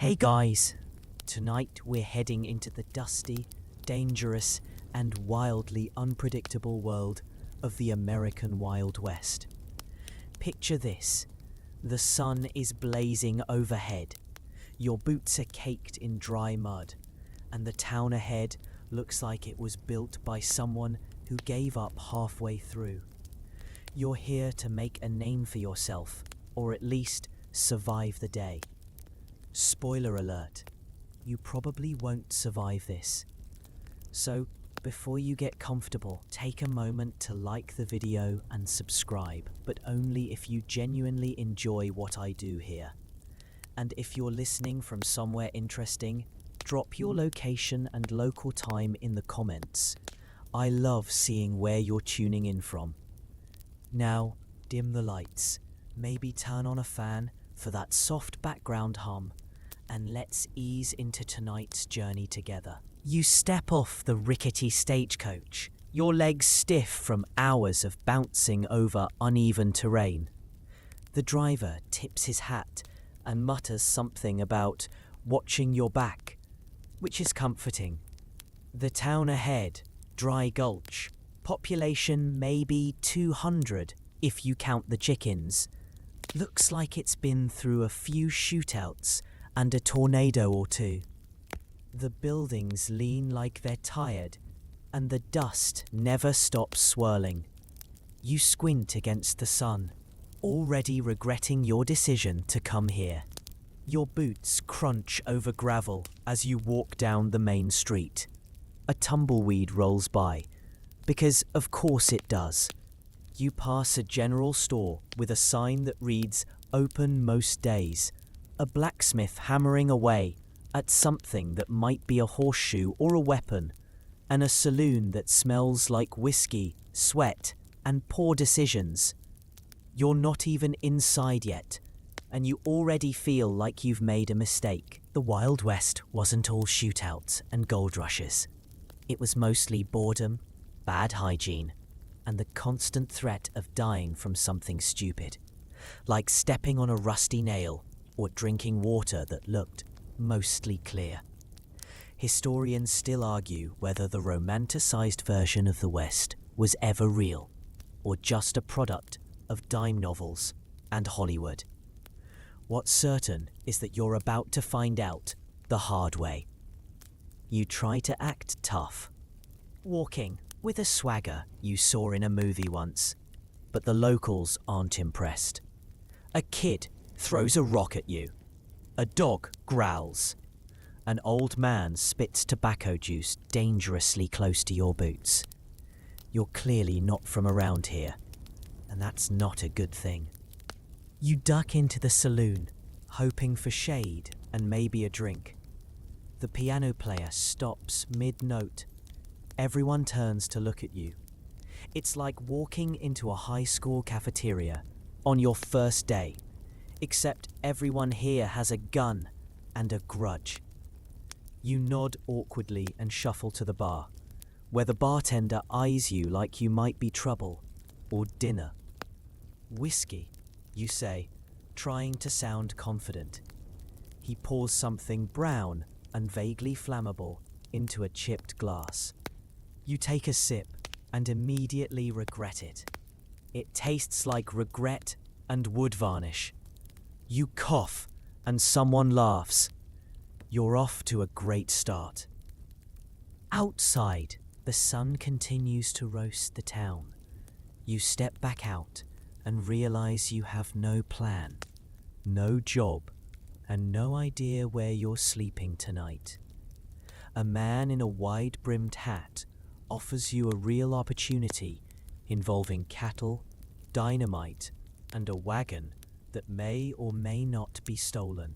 Hey guys, tonight we're heading into the dusty, dangerous, and wildly unpredictable world of the American Wild West. Picture this. The sun is blazing overhead. Your boots are caked in dry mud, and the town ahead looks like it was built by someone who gave up halfway through. You're here to make a name for yourself, or at least survive the day. Spoiler alert, you probably won't survive this. So, before you get comfortable, take a moment to like the video and subscribe, but only if you genuinely enjoy what I do here. And if you're listening from somewhere interesting, drop your location and local time in the comments. I love seeing where you're tuning in from. Now, dim the lights, maybe turn on a fan for that soft background hum, and let's ease into tonight's journey together. You step off the rickety stagecoach, your legs stiff from hours of bouncing over uneven terrain. The driver tips his hat and mutters something about watching your back, which is comforting. The town ahead, Dry Gulch, population maybe 200 if you count the chickens, looks like it's been through a few shootouts and a tornado or two. The buildings lean like they're tired, and the dust never stops swirling. You squint against the sun, already regretting your decision to come here. Your boots crunch over gravel as you walk down the main street. A tumbleweed rolls by, because of course it does. You pass a general store with a sign that reads "Open most days," a blacksmith hammering away at something that might be a horseshoe or a weapon, and a saloon that smells like whiskey, sweat, and poor decisions. You're not even inside yet, and you already feel like you've made a mistake. The Wild West wasn't all shootouts and gold rushes. It was mostly boredom, bad hygiene, and the constant threat of dying from something stupid, like stepping on a rusty nail or drinking water that looked mostly clear. Historians still argue whether the romanticized version of the West was ever real, or just a product of dime novels and Hollywood. What's certain is that you're about to find out the hard way. You try to act tough, walking with a swagger you saw in a movie once, but the locals aren't impressed. A kid throws a rock at you. A dog growls. An old man spits tobacco juice dangerously close to your boots. You're clearly not from around here, and that's not a good thing. You duck into the saloon, hoping for shade and maybe a drink. The piano player stops mid-note. Everyone turns to look at you. It's like walking into a high school cafeteria on your first day, except everyone here has a gun and a grudge. You nod awkwardly and shuffle to the bar, where the bartender eyes you like you might be trouble or dinner. "Whiskey," you say, trying to sound confident. He pours something brown and vaguely flammable into a chipped glass. You take a sip and immediately regret it. It tastes like regret and wood varnish. You cough and someone laughs. You're off to a great start. Outside, the sun continues to roast the town. You step back out and realize you have no plan, no job, and no idea where you're sleeping tonight. A man in a wide-brimmed hat offers you a real opportunity involving cattle, dynamite, and a wagon that may or may not be stolen.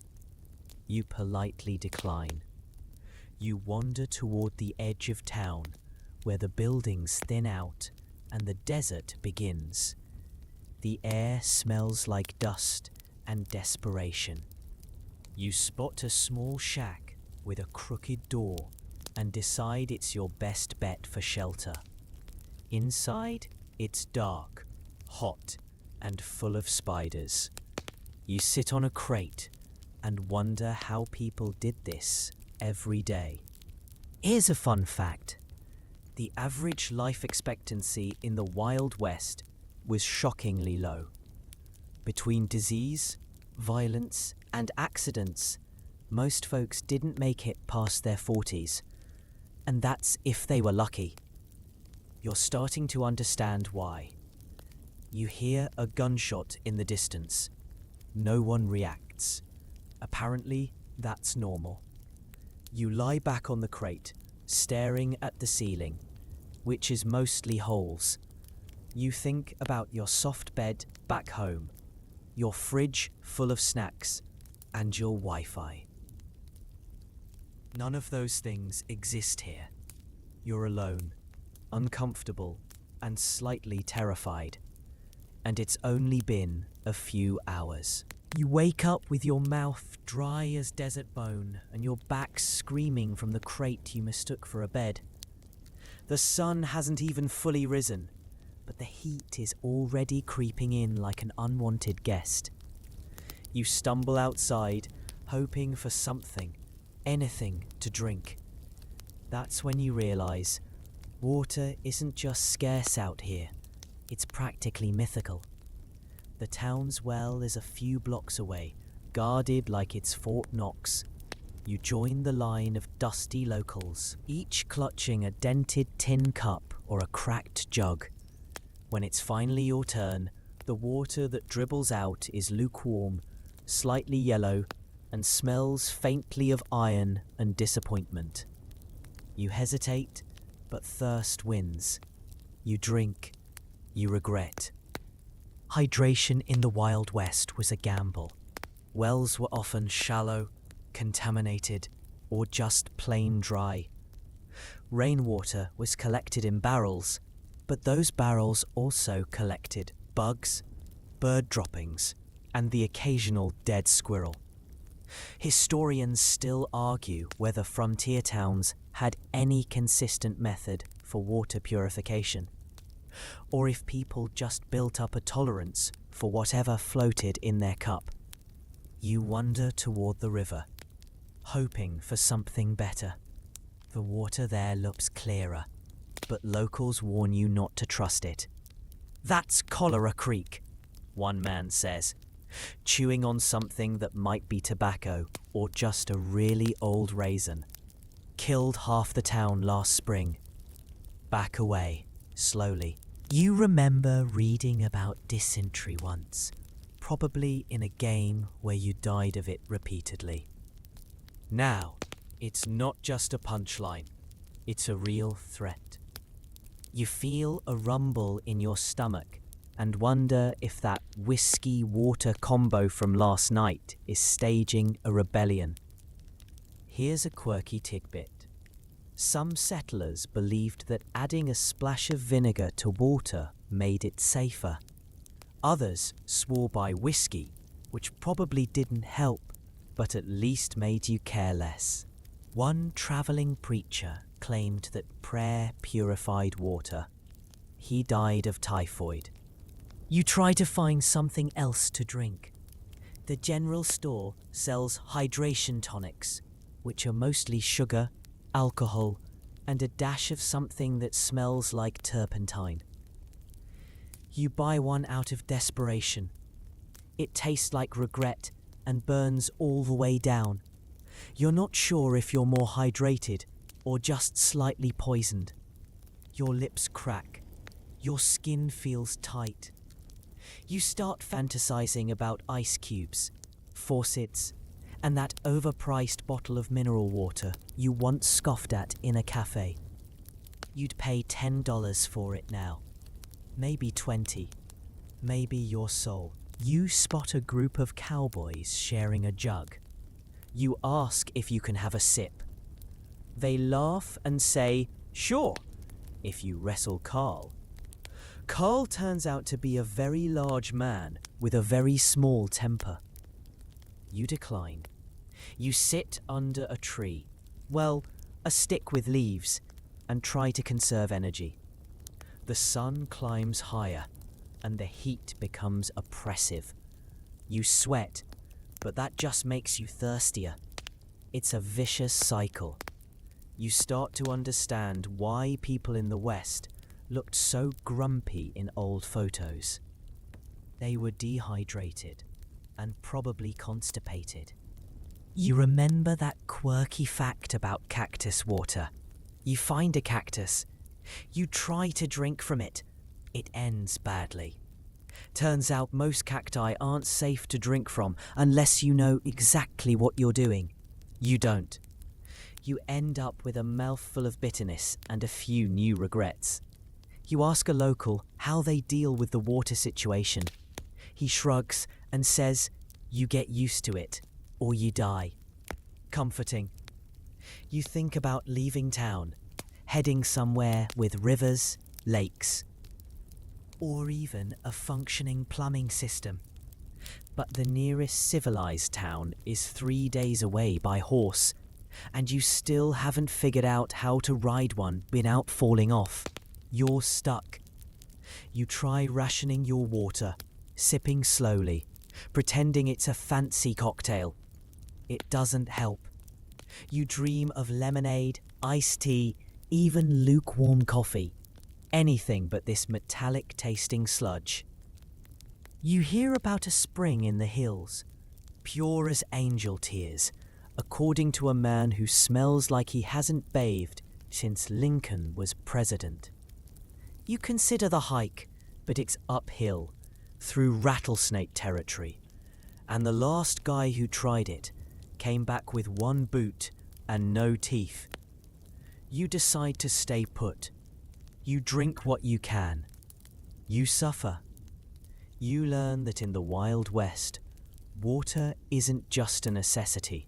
You politely decline. You wander toward the edge of town, where the buildings thin out and the desert begins. The air smells like dust and desperation. You spot a small shack with a crooked door and decide it's your best bet for shelter. Inside, it's dark, hot, and full of spiders. You sit on a crate, and wonder how people did this every day. Here's a fun fact. The average life expectancy in the Wild West was shockingly low. Between disease, violence, and accidents, most folks didn't make it past their 40s, and that's if they were lucky. You're starting to understand why. You hear a gunshot in the distance. No one reacts. Apparently, that's normal. You lie back on the crate, staring at the ceiling, which is mostly holes. You think about your soft bed back home, your fridge full of snacks, and your Wi-Fi. None of those things exist here. You're alone, uncomfortable, and slightly terrified. And it's only been a few hours. You wake up with your mouth dry as desert bone and your back screaming from the crate you mistook for a bed. The sun hasn't even fully risen, but the heat is already creeping in like an unwanted guest. You stumble outside, hoping for something, anything to drink. That's when you realize water isn't just scarce out here, it's practically mythical. The town's well is a few blocks away, guarded like it's Fort Knox. You join the line of dusty locals, each clutching a dented tin cup or a cracked jug. When it's finally your turn, the water that dribbles out is lukewarm, slightly yellow, and smells faintly of iron and disappointment. You hesitate, but thirst wins. You drink. You regret. Hydration in the Wild West was a gamble. Wells were often shallow, contaminated, or just plain dry. Rainwater was collected in barrels, but those barrels also collected bugs, bird droppings, and the occasional dead squirrel. Historians still argue whether frontier towns had any consistent method for water purification, or if people just built up a tolerance for whatever floated in their cup. You wander toward the river, hoping for something better. The water there looks clearer, but locals warn you not to trust it. "That's Cholera Creek," one man says, chewing on something that might be tobacco or just a really old raisin. "Killed half the town last spring." Back away, slowly. You remember reading about dysentery once, probably in a game where you died of it repeatedly. Now, it's not just a punchline, it's a real threat. You feel a rumble in your stomach and wonder if that whiskey-water combo from last night is staging a rebellion. Here's a quirky tidbit. Some settlers believed that adding a splash of vinegar to water made it safer. Others swore by whiskey, which probably didn't help, but at least made you care less. One traveling preacher claimed that prayer purified water. He died of typhoid. You try to find something else to drink. The general store sells hydration tonics, which are mostly sugar, alcohol, and a dash of something that smells like turpentine. You buy one out of desperation. It tastes like regret and burns all the way down. You're not sure if you're more hydrated or just slightly poisoned. Your lips crack. Your skin feels tight. You start fantasizing about ice cubes, faucets, and that overpriced bottle of mineral water you once scoffed at in a cafe. You'd pay $10 for it now. Maybe 20. Maybe your soul. You spot a group of cowboys sharing a jug. You ask if you can have a sip. They laugh and say, "Sure," if you wrestle Carl. Carl turns out to be a very large man with a very small temper. You decline. You sit under a tree, well, a stick with leaves, and try to conserve energy. The sun climbs higher, and the heat becomes oppressive. You sweat, but that just makes you thirstier. It's a vicious cycle. You start to understand why people in the West looked so grumpy in old photos. They were dehydrated and probably constipated. You remember that quirky fact about cactus water? You find a cactus, you try to drink from it, it ends badly. Turns out most cacti aren't safe to drink from unless you know exactly what you're doing. You don't. You end up with a mouthful of bitterness and a few new regrets. You ask a local how they deal with the water situation. He shrugs and says, "You get used to it, or you die." Comforting. You think about leaving town, heading somewhere with rivers, lakes, or even a functioning plumbing system. But the nearest civilized town is 3 days away by horse, and you still haven't figured out how to ride one without falling off. You're stuck. You try rationing your water, sipping slowly, pretending it's a fancy cocktail. It doesn't help. You dream of lemonade, iced tea, even lukewarm coffee. Anything but this metallic-tasting sludge. You hear about a spring in the hills, pure as angel tears, according to a man who smells like he hasn't bathed since Lincoln was president. You consider the hike, but it's uphill, through rattlesnake territory, and the last guy who tried it came back with one boot and no teeth. You decide to stay put. You drink what you can. You suffer. You learn that in the Wild West, water isn't just a necessity.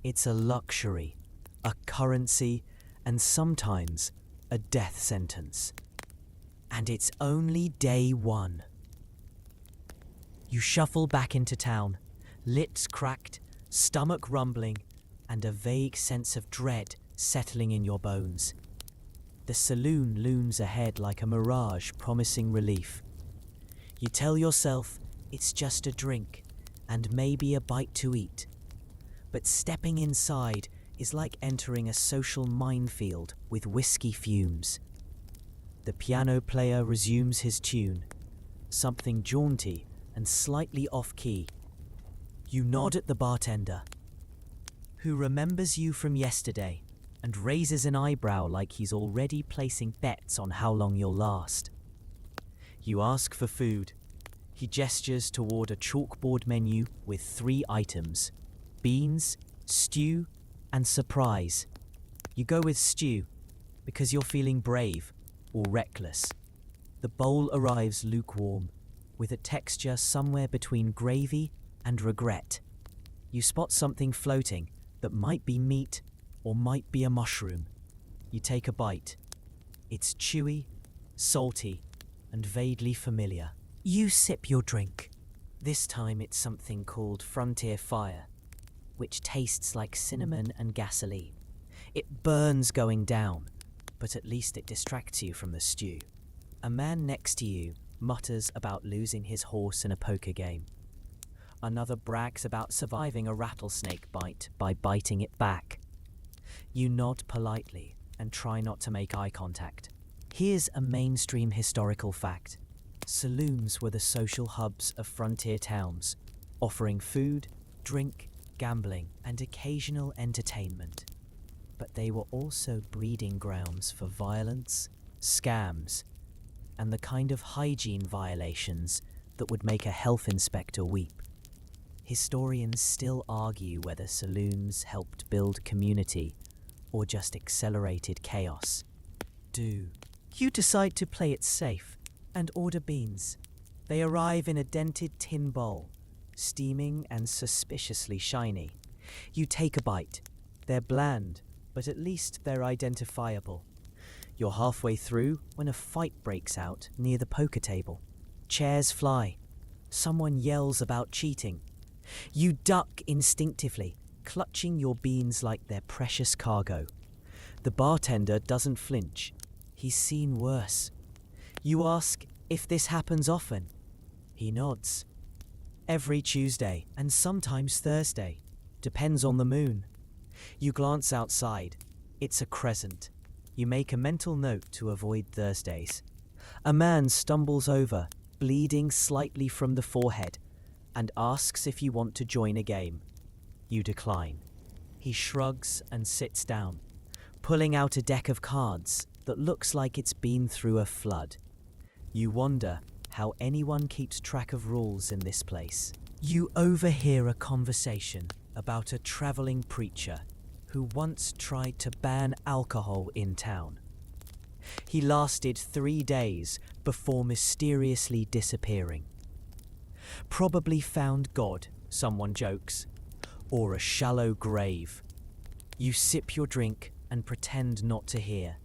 It's a luxury, a currency, and sometimes a death sentence. And it's only day one. You shuffle back into town, lips cracked, stomach rumbling, and a vague sense of dread settling in your bones. The saloon looms ahead like a mirage promising relief. You tell yourself it's just a drink and maybe a bite to eat. But stepping inside is like entering a social minefield with whiskey fumes. The piano player resumes his tune, something jaunty and slightly off-key. You nod at the bartender, who remembers you from yesterday and raises an eyebrow like he's already placing bets on how long you'll last. You ask for food. He gestures toward a chalkboard menu with 3 items: beans, stew, and surprise. You go with stew because you're feeling brave or reckless. The bowl arrives lukewarm, with a texture somewhere between gravy and regret. You spot something floating that might be meat or might be a mushroom. You take a bite. It's chewy, salty, and vaguely familiar. You sip your drink. This time it's something called Frontier Fire, which tastes like cinnamon and gasoline. It burns going down, but at least it distracts you from the stew. A man next to you mutters about losing his horse in a poker game. Another brags about surviving a rattlesnake bite by biting it back. You nod politely and try not to make eye contact. Here's a mainstream historical fact. Saloons were the social hubs of frontier towns, offering food, drink, gambling, and occasional entertainment. But they were also breeding grounds for violence, scams, and the kind of hygiene violations that would make a health inspector weep. Historians still argue whether saloons helped build community or just accelerated chaos. You decide to play it safe and order beans. They arrive in a dented tin bowl, steaming and suspiciously shiny. You take a bite. They're bland, but at least they're identifiable. You're halfway through when a fight breaks out near the poker table. Chairs fly. Someone yells about cheating. You duck instinctively, clutching your beans like they're precious cargo. The bartender doesn't flinch. He's seen worse. You ask if this happens often. He nods. Every Tuesday and sometimes Thursday. Depends on the moon. You glance outside. It's a crescent. You make a mental note to avoid Thursdays. A man stumbles over, bleeding slightly from the forehead, and asks if you want to join a game. You decline. He shrugs and sits down, pulling out a deck of cards that looks like it's been through a flood. You wonder how anyone keeps track of rules in this place. You overhear a conversation about a traveling preacher who once tried to ban alcohol in town. He lasted 3 days before mysteriously disappearing. Probably found God, someone jokes, or a shallow grave. You sip your drink and pretend not to hear.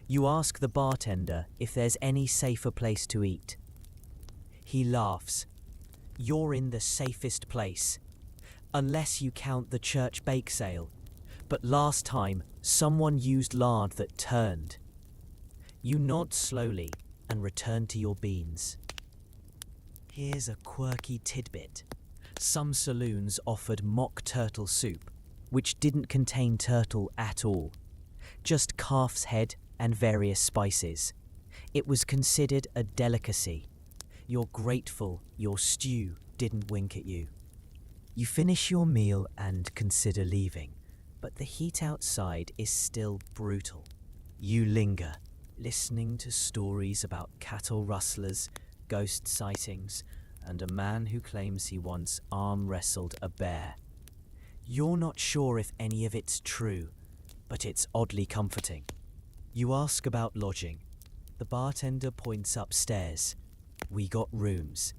You ask the bartender if there's any safer place to eat. He laughs. You're in the safest place, unless you count the church bake sale. But last time, someone used lard that turned. You nod slowly and return to your beans. Here's a quirky tidbit. Some saloons offered mock turtle soup, which didn't contain turtle at all, just calf's head and various spices. It was considered a delicacy. You're grateful your stew didn't wink at you. You finish your meal and consider leaving, but the heat outside is still brutal. You linger, listening to stories about cattle rustlers, ghost sightings, and a man who claims he once arm wrestled a bear. You're not sure if any of it's true, but it's oddly comforting. You ask about lodging. The bartender points upstairs. We got rooms.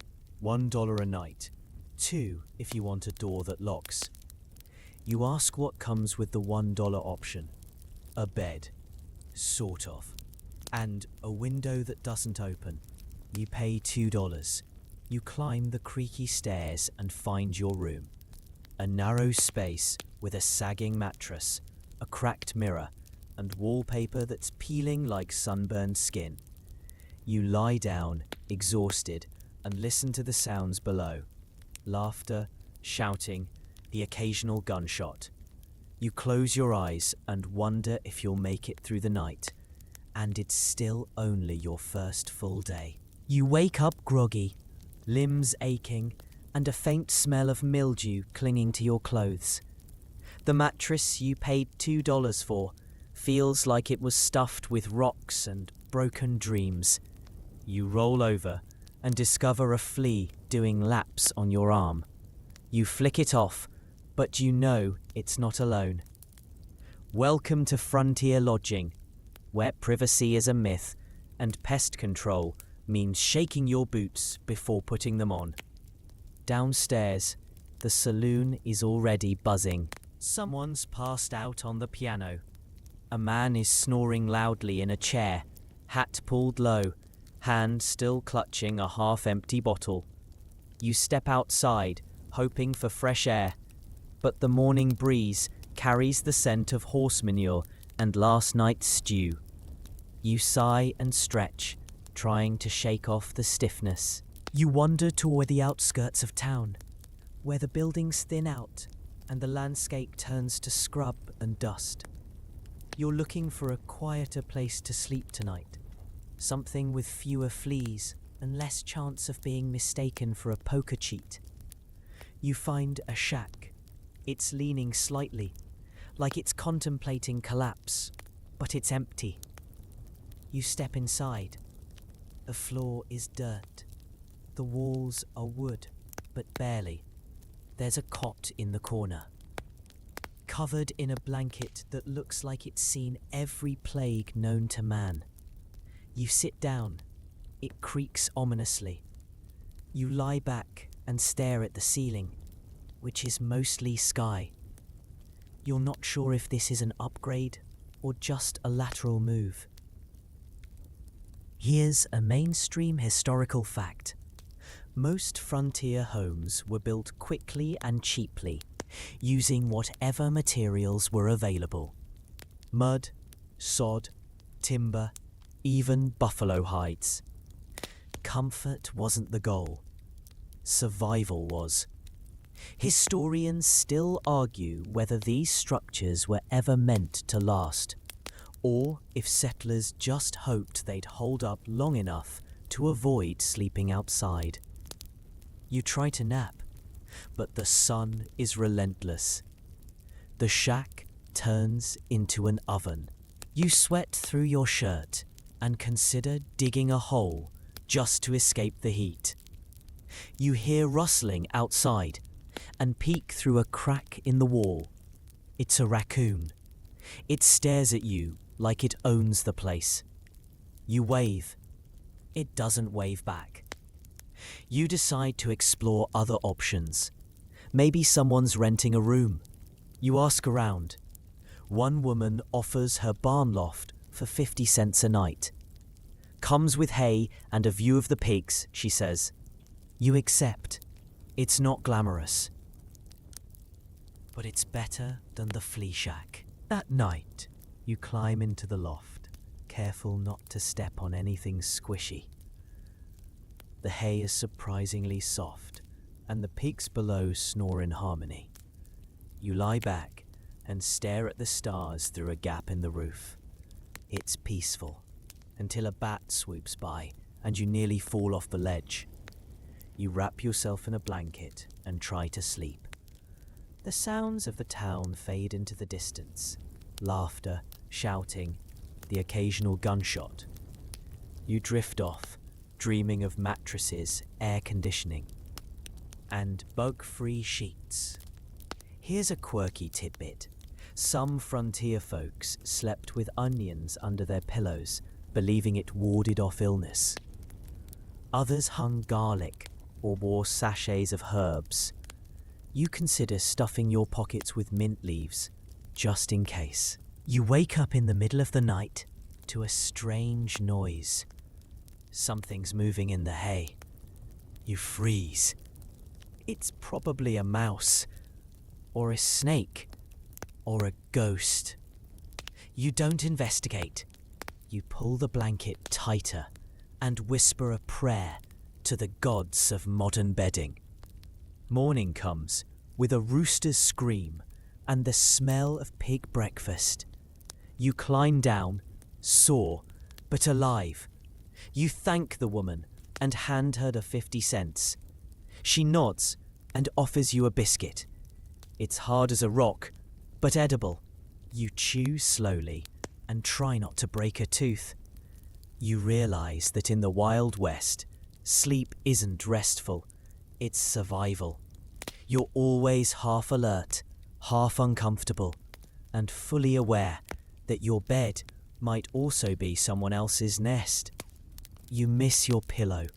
$1 a night. 2 if you want a door that locks. You ask what comes with the $1 option. A bed. Sort of. And a window that doesn't open. You pay $2. You climb the creaky stairs and find your room. A narrow space with a sagging mattress, a cracked mirror, and wallpaper that's peeling like sunburned skin. You lie down, exhausted, and listen to the sounds below. Laughter, shouting, the occasional gunshot. You close your eyes and wonder if you'll make it through the night. And it's still only your first full day. You wake up groggy, limbs aching, and a faint smell of mildew clinging to your clothes. The mattress you paid $2 for feels like it was stuffed with rocks and broken dreams. You roll over and discover a flea doing laps on your arm. You flick it off, but you know it's not alone. Welcome to frontier lodging, where privacy is a myth and pest control means shaking your boots before putting them on. Downstairs, the saloon is already buzzing. Someone's passed out on the piano. A man is snoring loudly in a chair, hat pulled low, hand still clutching a half-empty bottle. You step outside, hoping for fresh air, but the morning breeze carries the scent of horse manure and last night's stew. You sigh and stretch, trying to shake off the stiffness. You wander toward the outskirts of town, where the buildings thin out and the landscape turns to scrub and dust. You're looking for a quieter place to sleep tonight, something with fewer fleas and less chance of being mistaken for a poker cheat. You find a shack. It's leaning slightly, like it's contemplating collapse, but it's empty. You step inside. The floor is dirt. The walls are wood, but barely. There's a cot in the corner, covered in a blanket that looks like it's seen every plague known to man. You sit down. It creaks ominously. You lie back and stare at the ceiling, which is mostly sky. You're not sure if this is an upgrade or just a lateral move. Here's a mainstream historical fact. Most frontier homes were built quickly and cheaply, using whatever materials were available. Mud, sod, timber, even buffalo hides. Comfort wasn't the goal. survival was. Historians still argue whether these structures were ever meant to last, or if settlers just hoped they'd hold up long enough to avoid sleeping outside. You try to nap, but the sun is relentless. The shack turns into an oven. You sweat through your shirt and consider digging a hole just to escape the heat. You hear rustling outside and peek through a crack in the wall. It's a raccoon. It stares at you like it owns the place. You wave. It doesn't wave back. You decide to explore other options. Maybe someone's renting a room. You ask around. One woman offers her barn loft for 50 cents a night. Comes with hay and a view of the pigs, she says. You accept. It's not glamorous. But it's better than the flea shack. That night, you climb into the loft, careful not to step on anything squishy. The hay is surprisingly soft, and the pigs below snore in harmony. You lie back and stare at the stars through a gap in the roof. It's peaceful, until a bat swoops by and you nearly fall off the ledge. You wrap yourself in a blanket and try to sleep. The sounds of the town fade into the distance. Laughter, shouting, the occasional gunshot. You drift off, dreaming of mattresses, air conditioning, and bug-free sheets. Here's a quirky tidbit. Some frontier folks slept with onions under their pillows, believing it warded off illness. Others hung garlic or wore sachets of herbs. You consider stuffing your pockets with mint leaves, just in case. You wake up in the middle of the night to a strange noise. Something's moving in the hay. You freeze. It's probably a mouse, or a snake, or a ghost. You don't investigate. You pull the blanket tighter and whisper a prayer to the gods of modern bedding. Morning comes with a rooster's scream and the smell of pig breakfast. You climb down, sore, but alive. You thank the woman and hand her the 50 cents. She nods and offers you a biscuit. It's hard as a rock, but edible. You chew slowly and try not to break a tooth. You realize that in the Wild West, sleep isn't restful, it's survival. You're always half alert, half uncomfortable, and fully aware that your bed might also be someone else's nest. You miss your pillow.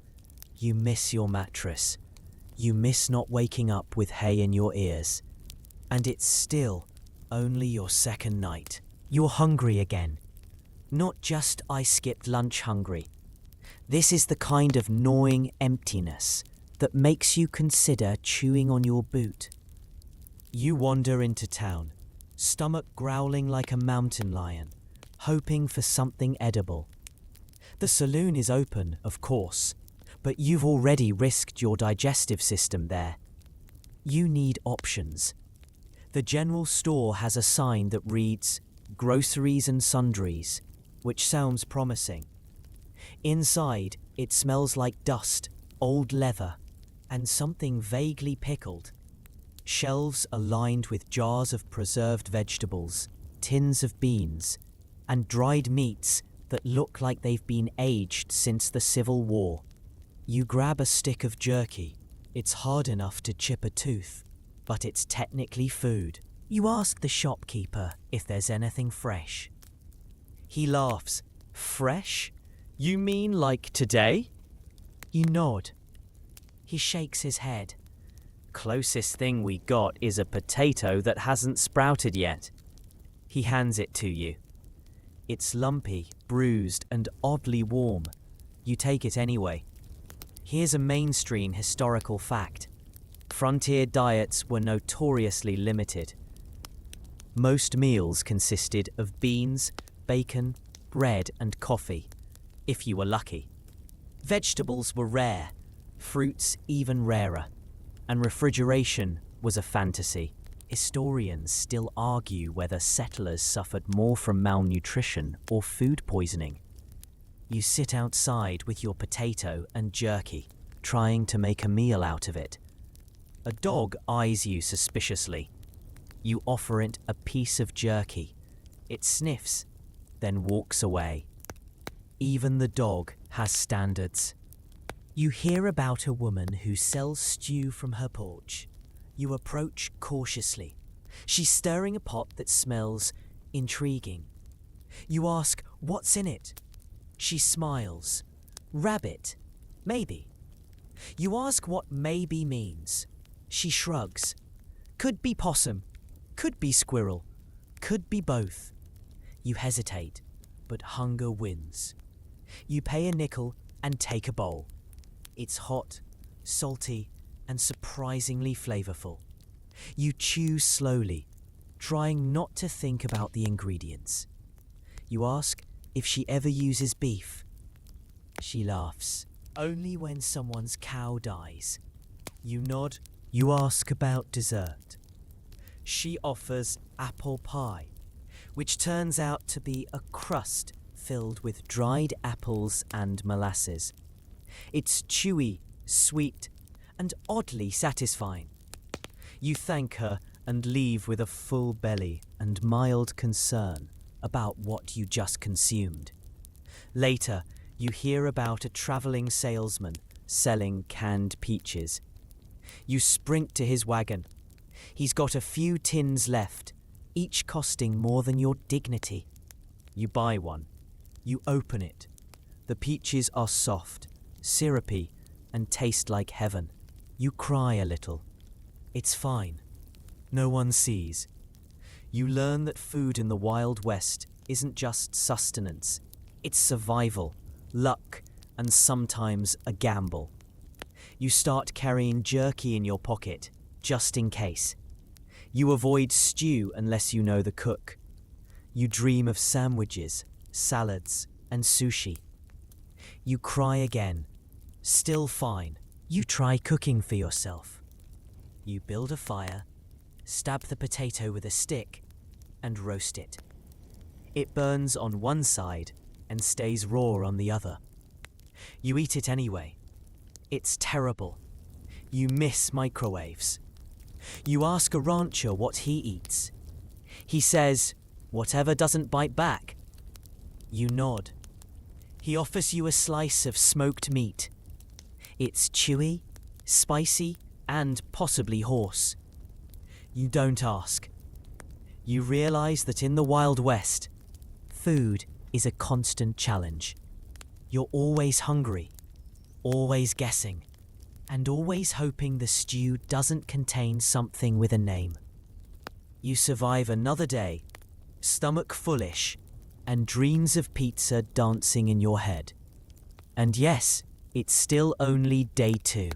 You miss your mattress. You miss not waking up with hay in your ears. And it's still only your second night. You're hungry again. Not just I skipped lunch hungry. This is the kind of gnawing emptiness that makes you consider chewing on your boot. You wander into town, stomach growling like a mountain lion, hoping for something edible. The saloon is open, of course, but you've already risked your digestive system there. You need options. The general store has a sign that reads, "Groceries and Sundries," which sounds promising. Inside, it smells like dust, old leather, and something vaguely pickled. Shelves are lined with jars of preserved vegetables, tins of beans, and dried meats that look like they've been aged since the Civil War. You grab a stick of jerky. It's hard enough to chip a tooth, but it's technically food. You ask the shopkeeper if there's anything fresh. He laughs. Fresh? You mean like today? You nod. He shakes his head. Closest thing we got is a potato that hasn't sprouted yet. He hands it to you. It's lumpy, bruised, and oddly warm. You take it anyway. Here's a mainstream historical fact. Frontier diets were notoriously limited. Most meals consisted of beans, bacon, bread, and coffee, if you were lucky. Vegetables were rare, fruits even rarer, and refrigeration was a fantasy. Historians still argue whether settlers suffered more from malnutrition or food poisoning. You sit outside with your potato and jerky, trying to make a meal out of it. A dog eyes you suspiciously. You offer it a piece of jerky. It sniffs, then walks away. Even the dog has standards. You hear about a woman who sells stew from her porch. You approach cautiously. She's stirring a pot that smells intriguing. You ask, "What's in it?" She smiles. "Rabbit, maybe." You ask what maybe means. She shrugs. "Could be possum, could be squirrel, could be both." You hesitate, but hunger wins. You pay a nickel and take a bowl. It's hot, salty, and surprisingly flavorful. You chew slowly, trying not to think about the ingredients. You ask if she ever uses beef. She laughs. "Only when someone's cow dies." You nod. You ask about dessert. She offers apple pie, which turns out to be a crust filled with dried apples and molasses. It's chewy, sweet, and oddly satisfying. You thank her and leave with a full belly and mild concern about what you just consumed. Later, you hear about a traveling salesman selling canned peaches. You sprint to his wagon. He's got a few tins left, each costing more than your dignity. You buy one. You open it. The peaches are soft, syrupy, and taste like heaven. You cry a little. It's fine. No one sees. You learn that food in the Wild West isn't just sustenance. It's survival, luck, and sometimes a gamble. You start carrying jerky in your pocket, just in case. You avoid stew unless you know the cook. You dream of sandwiches, salads, and sushi. You cry again. Still fine. You try cooking for yourself. You build a fire, stab the potato with a stick, and roast it. It burns on one side and stays raw on the other. You eat it anyway. It's terrible. You miss microwaves. You ask a rancher what he eats. He says, "Whatever doesn't bite back." You nod. He offers you a slice of smoked meat. It's chewy, spicy, and possibly hoarse. You don't ask. You realize that in the Wild West, food is a constant challenge. You're always hungry, always guessing, and always hoping the stew doesn't contain something with a name. You survive another day, stomach fullish, and dreams of pizza dancing in your head. And yes, it's still only day 2.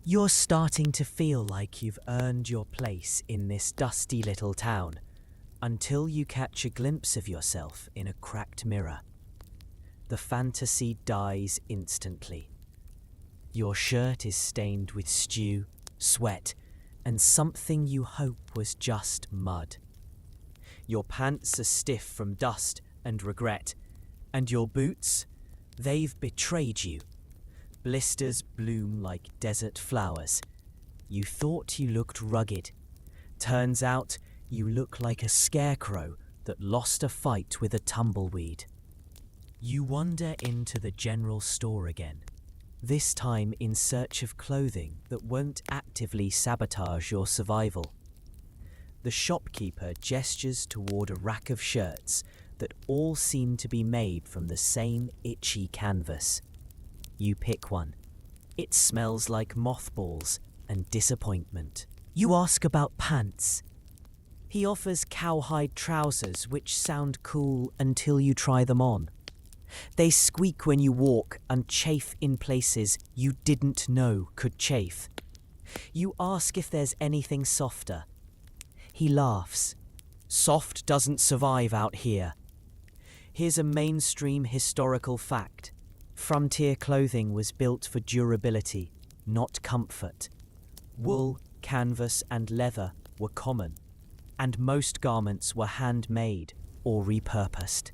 You're starting to feel like you've earned your place in this dusty little town, until you catch a glimpse of yourself in a cracked mirror. The fantasy dies instantly. Your shirt is stained with stew, sweat, and something you hope was just mud. Your pants are stiff from dust and regret, and your boots, they've betrayed you. Blisters bloom like desert flowers. You thought you looked rugged. Turns out you look like a scarecrow that lost a fight with a tumbleweed. You wander into the general store again, this time in search of clothing that won't actively sabotage your survival. The shopkeeper gestures toward a rack of shirts that all seem to be made from the same itchy canvas. You pick one. It smells like mothballs and disappointment. You ask about pants. He offers cowhide trousers which sound cool until you try them on. They squeak when you walk and chafe in places you didn't know could chafe. You ask if there's anything softer. He laughs. Soft doesn't survive out here. Here's a mainstream historical fact. Frontier clothing was built for durability, not comfort. Wool, canvas, and leather were common, and most garments were handmade or repurposed.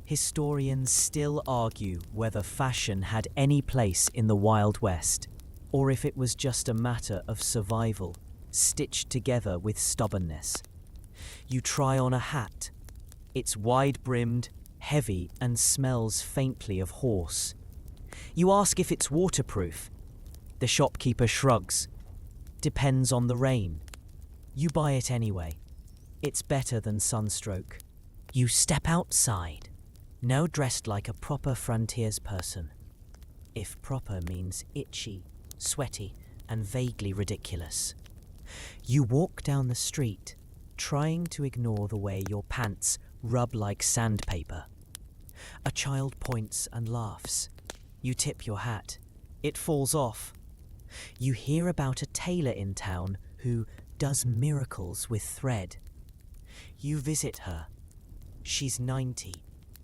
Historians still argue whether fashion had any place in the Wild West, or if it was just a matter of survival, stitched together with stubbornness. You try on a hat. It's wide-brimmed, heavy, and smells faintly of horse. You ask if it's waterproof. The shopkeeper shrugs. Depends on the rain. You buy it anyway. It's better than sunstroke. You step outside, now dressed like a proper frontiers person. If proper means itchy, sweaty, and vaguely ridiculous. You walk down the street, trying to ignore the way your pants rub like sandpaper. A child points and laughs. You tip your hat. It falls off. You hear about a tailor in town who does miracles with thread. You visit her. She's 90,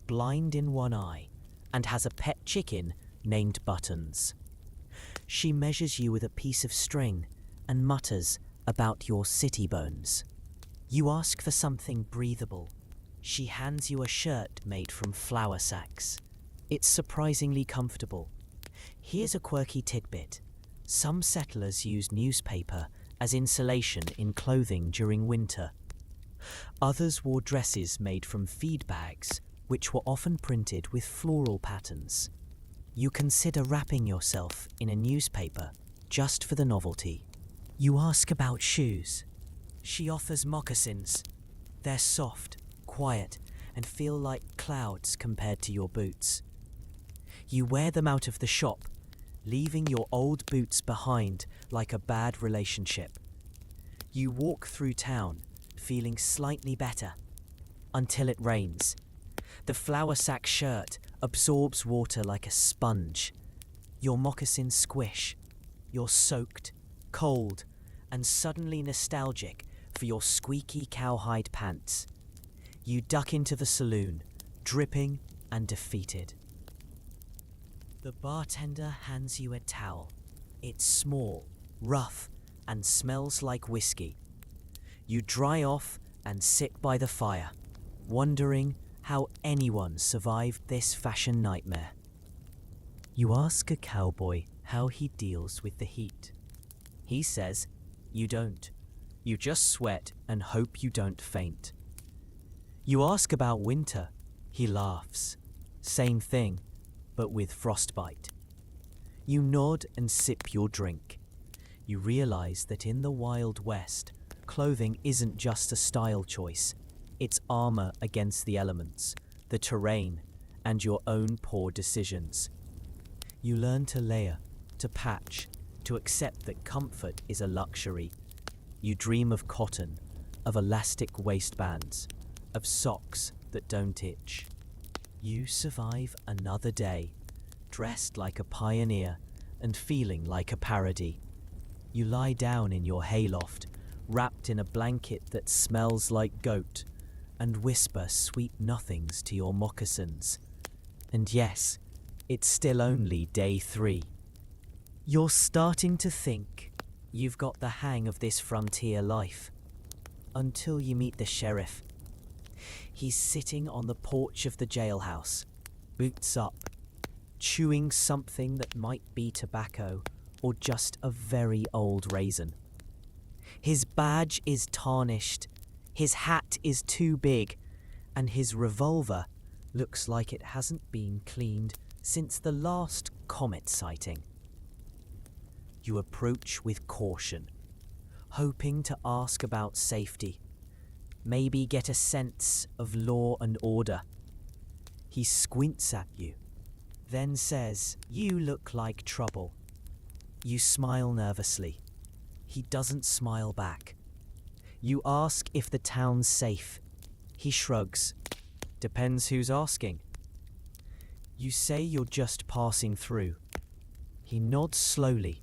blind in one eye, and has a pet chicken named Buttons. She measures you with a piece of string and mutters about your city bones. You ask for something breathable. She hands you a shirt made from flour sacks. It's surprisingly comfortable. Here's a quirky tidbit. Some settlers used newspaper as insulation in clothing during winter. Others wore dresses made from feed bags, which were often printed with floral patterns. You consider wrapping yourself in a newspaper just for the novelty. You ask about shoes. She offers moccasins. They're soft, quiet, and feel like clouds compared to your boots. You wear them out of the shop, leaving your old boots behind like a bad relationship. You walk through town, feeling slightly better, until it rains. The flour sack shirt absorbs water like a sponge. Your moccasins squish. You're soaked, cold, and suddenly nostalgic for your squeaky cowhide pants. You duck into the saloon, dripping and defeated. The bartender hands you a towel. It's small, rough, and smells like whiskey. You dry off and sit by the fire, wondering how anyone survived this fashion nightmare. You ask a cowboy how he deals with the heat. He says, you don't. You just sweat and hope you don't faint. You ask about winter. He laughs. Same thing, but with frostbite. You nod and sip your drink. You realize that in the Wild West, clothing isn't just a style choice. It's armor against the elements, the terrain, and your own poor decisions. You learn to layer, to patch, to accept that comfort is a luxury. You dream of cotton, of elastic waistbands, of socks that don't itch. You survive another day, dressed like a pioneer and feeling like a parody. You lie down in your hayloft, wrapped in a blanket that smells like goat, and whisper sweet nothings to your moccasins. And yes, it's still only day 3. You're starting to think you've got the hang of this frontier life, until you meet the sheriff. He's sitting on the porch of the jailhouse, boots up, chewing something that might be tobacco or just a very old raisin. His badge is tarnished, his hat is too big, and his revolver looks like it hasn't been cleaned since the last comet sighting. You approach with caution, hoping to ask about safety, maybe get a sense of law and order. He squints at you, then says, "You look like trouble." You smile nervously. He doesn't smile back. You ask if the town's safe. He shrugs. Depends who's asking. You say you're just passing through. He nods slowly,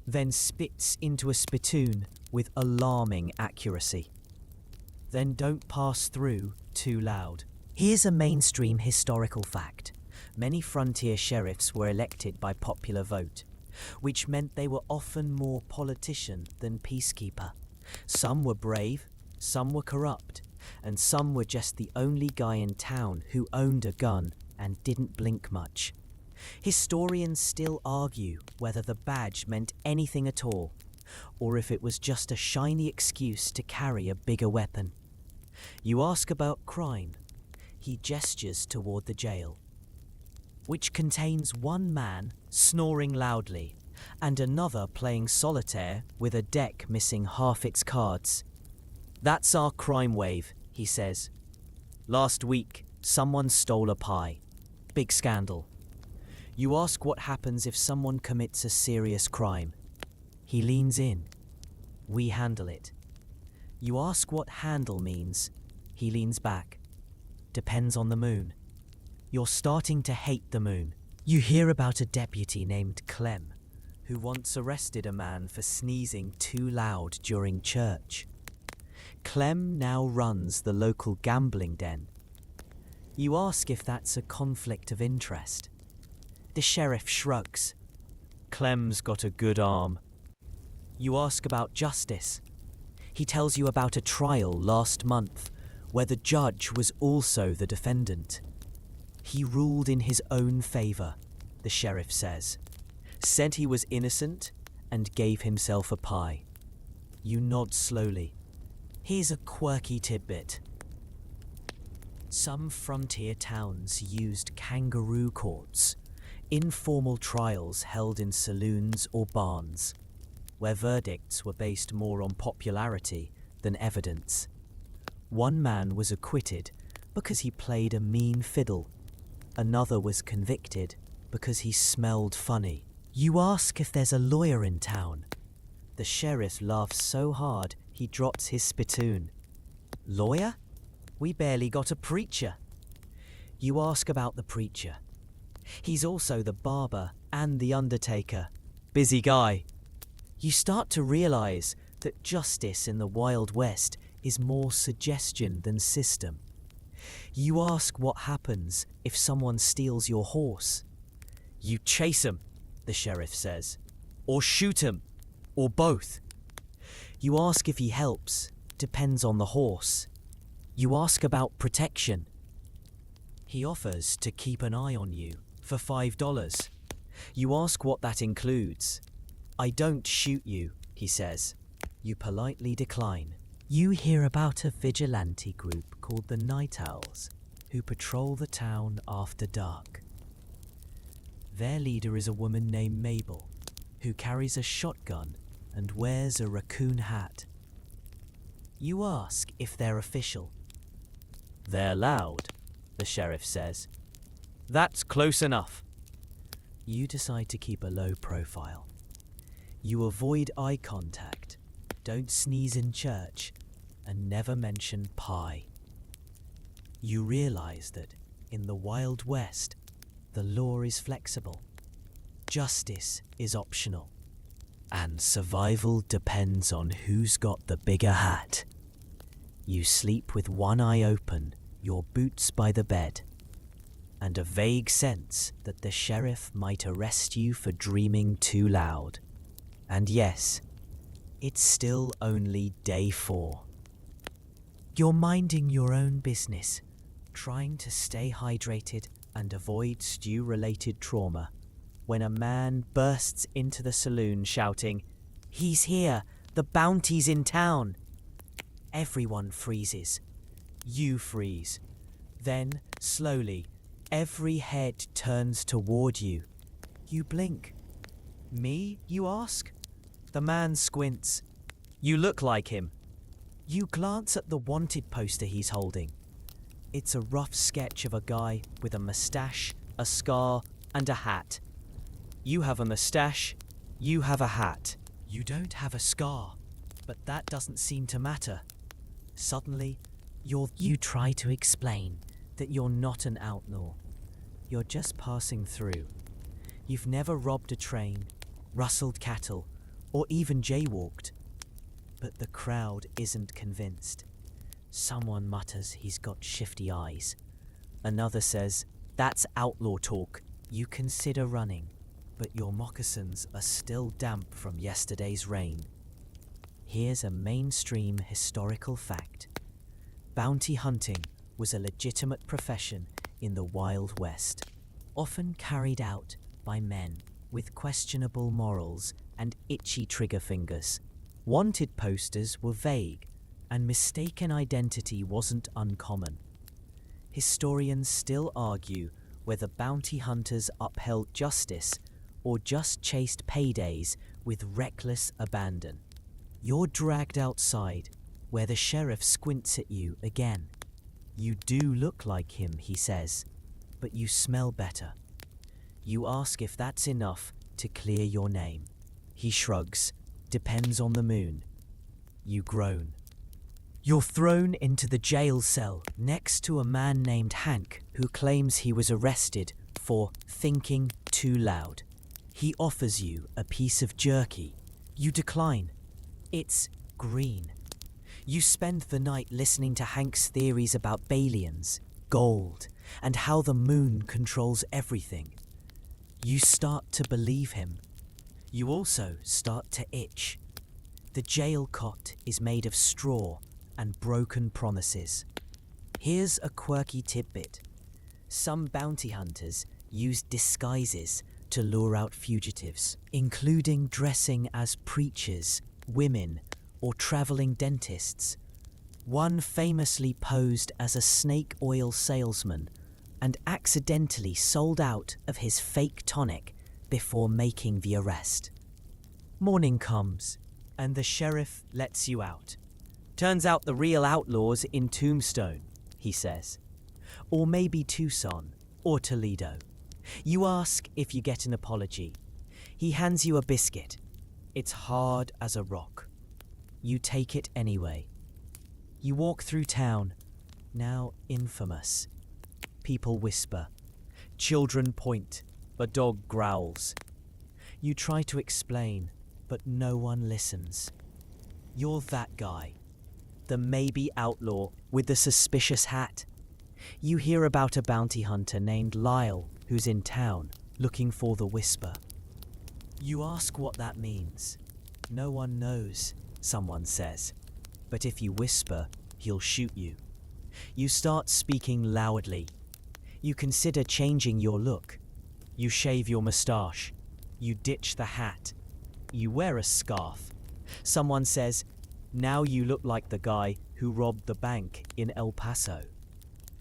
then spits into a spittoon with alarming accuracy. Then don't pass through too loud. Here's a mainstream historical fact. Many frontier sheriffs were elected by popular vote. which meant they were often more politician than peacekeeper. Some were brave, some were corrupt, and some were just the only guy in town who owned a gun and didn't blink much. Historians still argue whether the badge meant anything at all, or if it was just a shiny excuse to carry a bigger weapon. You ask about crime. He gestures toward the jail, which contains one man snoring loudly and another playing solitaire with a deck missing half its cards. "That's our crime wave," he says. "Last week, someone stole a pie. Big scandal." You ask what happens if someone commits a serious crime. He leans in. "We handle it." You ask what handle means. He leans back. "Depends on the moon." You're starting to hate the moon. You hear about a deputy named Clem, who once arrested a man for sneezing too loud during church. Clem now runs the local gambling den. You ask if that's a conflict of interest. The sheriff shrugs. "Clem's got a good arm." You ask about justice. He tells you about a trial last month where the judge was also the defendant. "He ruled in his own favor," the sheriff says. "Said he was innocent and gave himself a pie." You nod slowly. Here's a quirky tidbit. Some frontier towns used kangaroo courts, informal trials held in saloons or barns, where verdicts were based more on popularity than evidence. One man was acquitted because he played a mean fiddle. Another was convicted because he smelled funny. You ask if there's a lawyer in town. The sheriff laughs so hard he drops his spittoon. "Lawyer? We barely got a preacher." You ask about the preacher. He's also the barber and the undertaker. Busy guy. You start to realize that justice in the Wild West is more suggestion than system. You ask what happens if someone steals your horse. "You chase 'em," the sheriff says. "Or shoot 'em. Or both." You ask if he helps. Depends on the horse. You ask about protection. He offers to keep an eye on you for $5. You ask what that includes. "I don't shoot you," he says. You politely decline. You hear about a vigilante group called the Night Owls, who patrol the town after dark. Their leader is a woman named Mabel, who carries a shotgun and wears a raccoon hat. You ask if they're official. "They're loud," the sheriff says. "That's close enough." You decide to keep a low profile. You avoid eye contact, don't sneeze in church, and never mention pie. You realize that in the Wild West, the law is flexible, justice is optional, and survival depends on who's got the bigger hat. You sleep with one eye open, your boots by the bed, and a vague sense that the sheriff might arrest you for dreaming too loud. And yes, it's still only day 4. You're minding your own business, trying to stay hydrated and avoid stew-related trauma, when a man bursts into the saloon shouting, "He's here! The bounty's in town!" Everyone freezes. You freeze. Then, slowly, every head turns toward you. You blink. "Me?" you ask. The man squints. "You look like him." You glance at the wanted poster he's holding. It's a rough sketch of a guy with a mustache, a scar, and a hat. You have a mustache, you have a hat. You don't have a scar, but that doesn't seem to matter. Suddenly, you try to explain that you're not an outlaw. You're just passing through. You've never robbed a train, rustled cattle, or even jaywalked. But the crowd isn't convinced. Someone mutters he's got shifty eyes. Another says, "That's outlaw talk. You consider running." but your moccasins are still damp from yesterday's rain. Here's a mainstream historical fact. Bounty hunting was a legitimate profession in the Wild West, often carried out by men with questionable morals and itchy trigger fingers. Wanted posters were vague, and mistaken identity wasn't uncommon. Historians still argue whether bounty hunters upheld justice or just chased paydays with reckless abandon. You're dragged outside, where the sheriff squints at you again. You do look like him, he says, but you smell better. You ask if that's enough to clear your name. He shrugs. Depends on the moon. You groan. You're thrown into the jail cell next to a man named Hank who claims he was arrested for thinking too loud. He offers you a piece of jerky. You decline. It's green. You spend the night listening to Hank's theories about Balians, gold, and how the moon controls everything. You start to believe him. You also start to itch. The jail cot is made of straw and broken promises. Here's a quirky tidbit. Some bounty hunters use disguises to lure out fugitives, including dressing as preachers, women, or traveling dentists. One famously posed as a snake oil salesman and accidentally sold out of his fake tonic before making the arrest. Morning comes, and the sheriff lets you out. Turns out the real outlaw's in Tombstone, he says. Or maybe Tucson, or Toledo. You ask if you get an apology. He hands you a biscuit. It's hard as a rock. You take it anyway. You walk through town, now infamous. People whisper. Children point. A dog growls. You try to explain, but no one listens. You're that guy. The maybe outlaw with the suspicious hat. You hear about a bounty hunter named Lyle who's in town looking for the whisper. You ask what that means. No one knows, someone says. But if you whisper, he'll shoot you. You start speaking loudly. You consider changing your look. You shave your moustache. You ditch the hat. You wear a scarf. Someone says, now you look like the guy who robbed the bank in El Paso.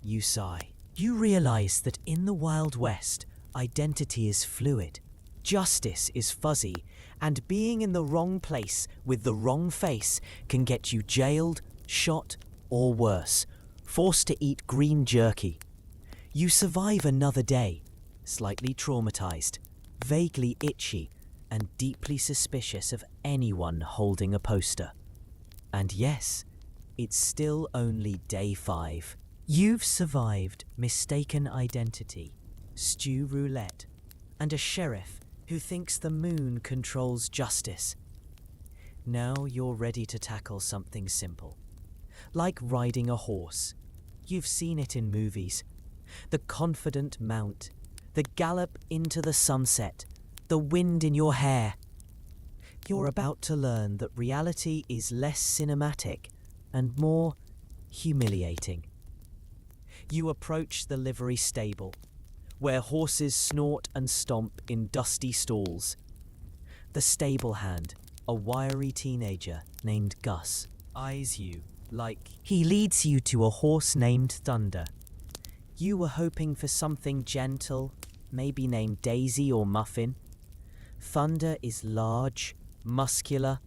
You sigh. You realize that in the Wild West, identity is fluid. Justice is fuzzy, and being in the wrong place with the wrong face can get you jailed, shot, or worse, forced to eat green jerky. You survive another day, slightly traumatized, vaguely itchy, and deeply suspicious of anyone holding a poster. And yes, it's still only day 5. You've survived mistaken identity, stew roulette, and a sheriff who thinks the moon controls justice. Now you're ready to tackle something simple, like riding a horse. You've seen it in movies. The confident mount, the gallop into the sunset, the wind in your hair. You're about to learn that reality is less cinematic and more humiliating. You approach the livery stable, where horses snort and stomp in dusty stalls. The stable hand, a wiry teenager named Gus, eyes you like he leads you to a horse named Thunder. You were hoping for something gentle, maybe named Daisy or Muffin. Thunder is large, muscular,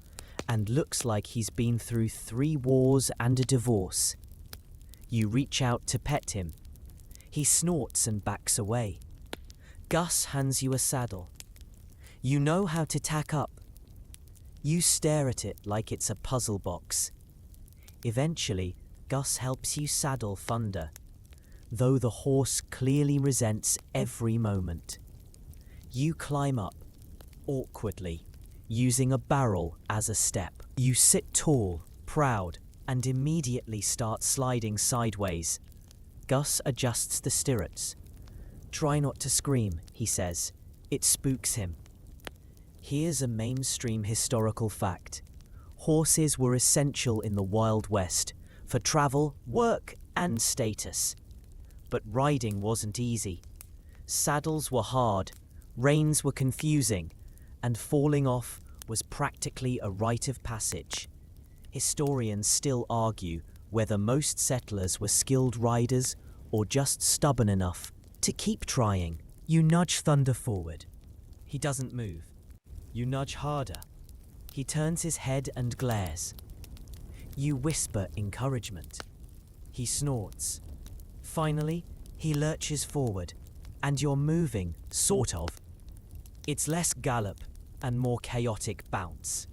and looks like he's been through 3 wars and a divorce. You reach out to pet him. He snorts and backs away. Gus hands you a saddle. You know how to tack up. You stare at it like it's a puzzle box. Eventually, Gus helps you saddle Thunder, though the horse clearly resents every moment. You climb up, awkwardly, using a barrel as a step. You sit tall, proud, and immediately start sliding sideways. Gus adjusts the stirrups. Try not to scream, he says. It spooks him. Here's a mainstream historical fact. Horses were essential in the Wild West for travel, work, and status. But riding wasn't easy. Saddles were hard, reins were confusing, and falling off was practically a rite of passage. Historians still argue whether most settlers were skilled riders or just stubborn enough to keep trying. You nudge Thunder forward. He doesn't move. You nudge harder. He turns his head and glares. You whisper encouragement. He snorts. Finally, he lurches forward, and you're moving, sort of. It's less gallop and more chaotic bounce.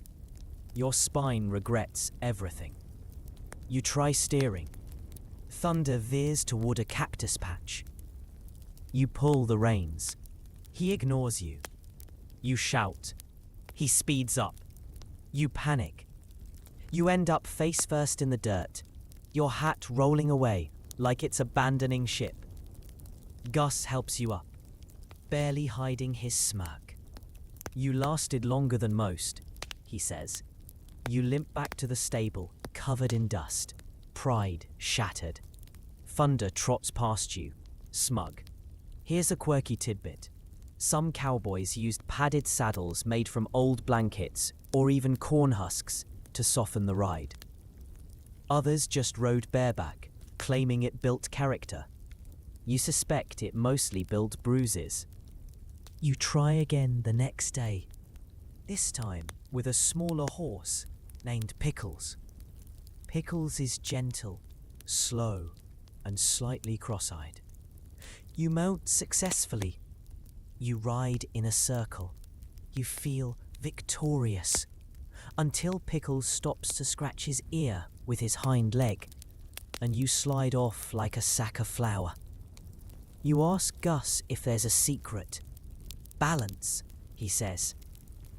Your spine regrets everything. You try steering. Thunder veers toward a cactus patch. You pull the reins. He ignores you. You shout. He speeds up. You panic. You end up face first in the dirt, your hat rolling away like it's abandoning ship. Gus helps you up, barely hiding his smirk. You lasted longer than most, he says. You limp back to the stable, covered in dust, pride shattered. Thunder trots past you, smug. Here's a quirky tidbit. Some cowboys used padded saddles made from old blankets or even corn husks to soften the ride. Others just rode bareback, claiming it built character. You suspect it mostly built bruises. You try again the next day, this time with a smaller horse named Pickles. Pickles is gentle, slow, and slightly cross-eyed. You mount successfully. You ride in a circle. You feel victorious until Pickles stops to scratch his ear with his hind leg, and you slide off like a sack of flour. You ask Gus if there's a secret. Balance, he says,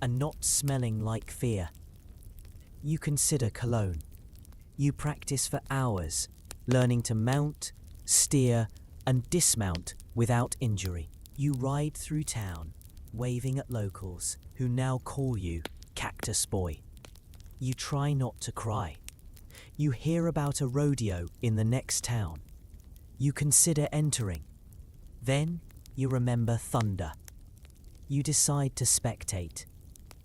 and not smelling like fear. You consider cologne. You practice for hours, learning to mount, steer, and dismount without injury. You ride through town, waving at locals who now call you Cactus Boy. You try not to cry. You hear about a rodeo in the next town. You consider entering. Then you remember Thunder. You decide to spectate.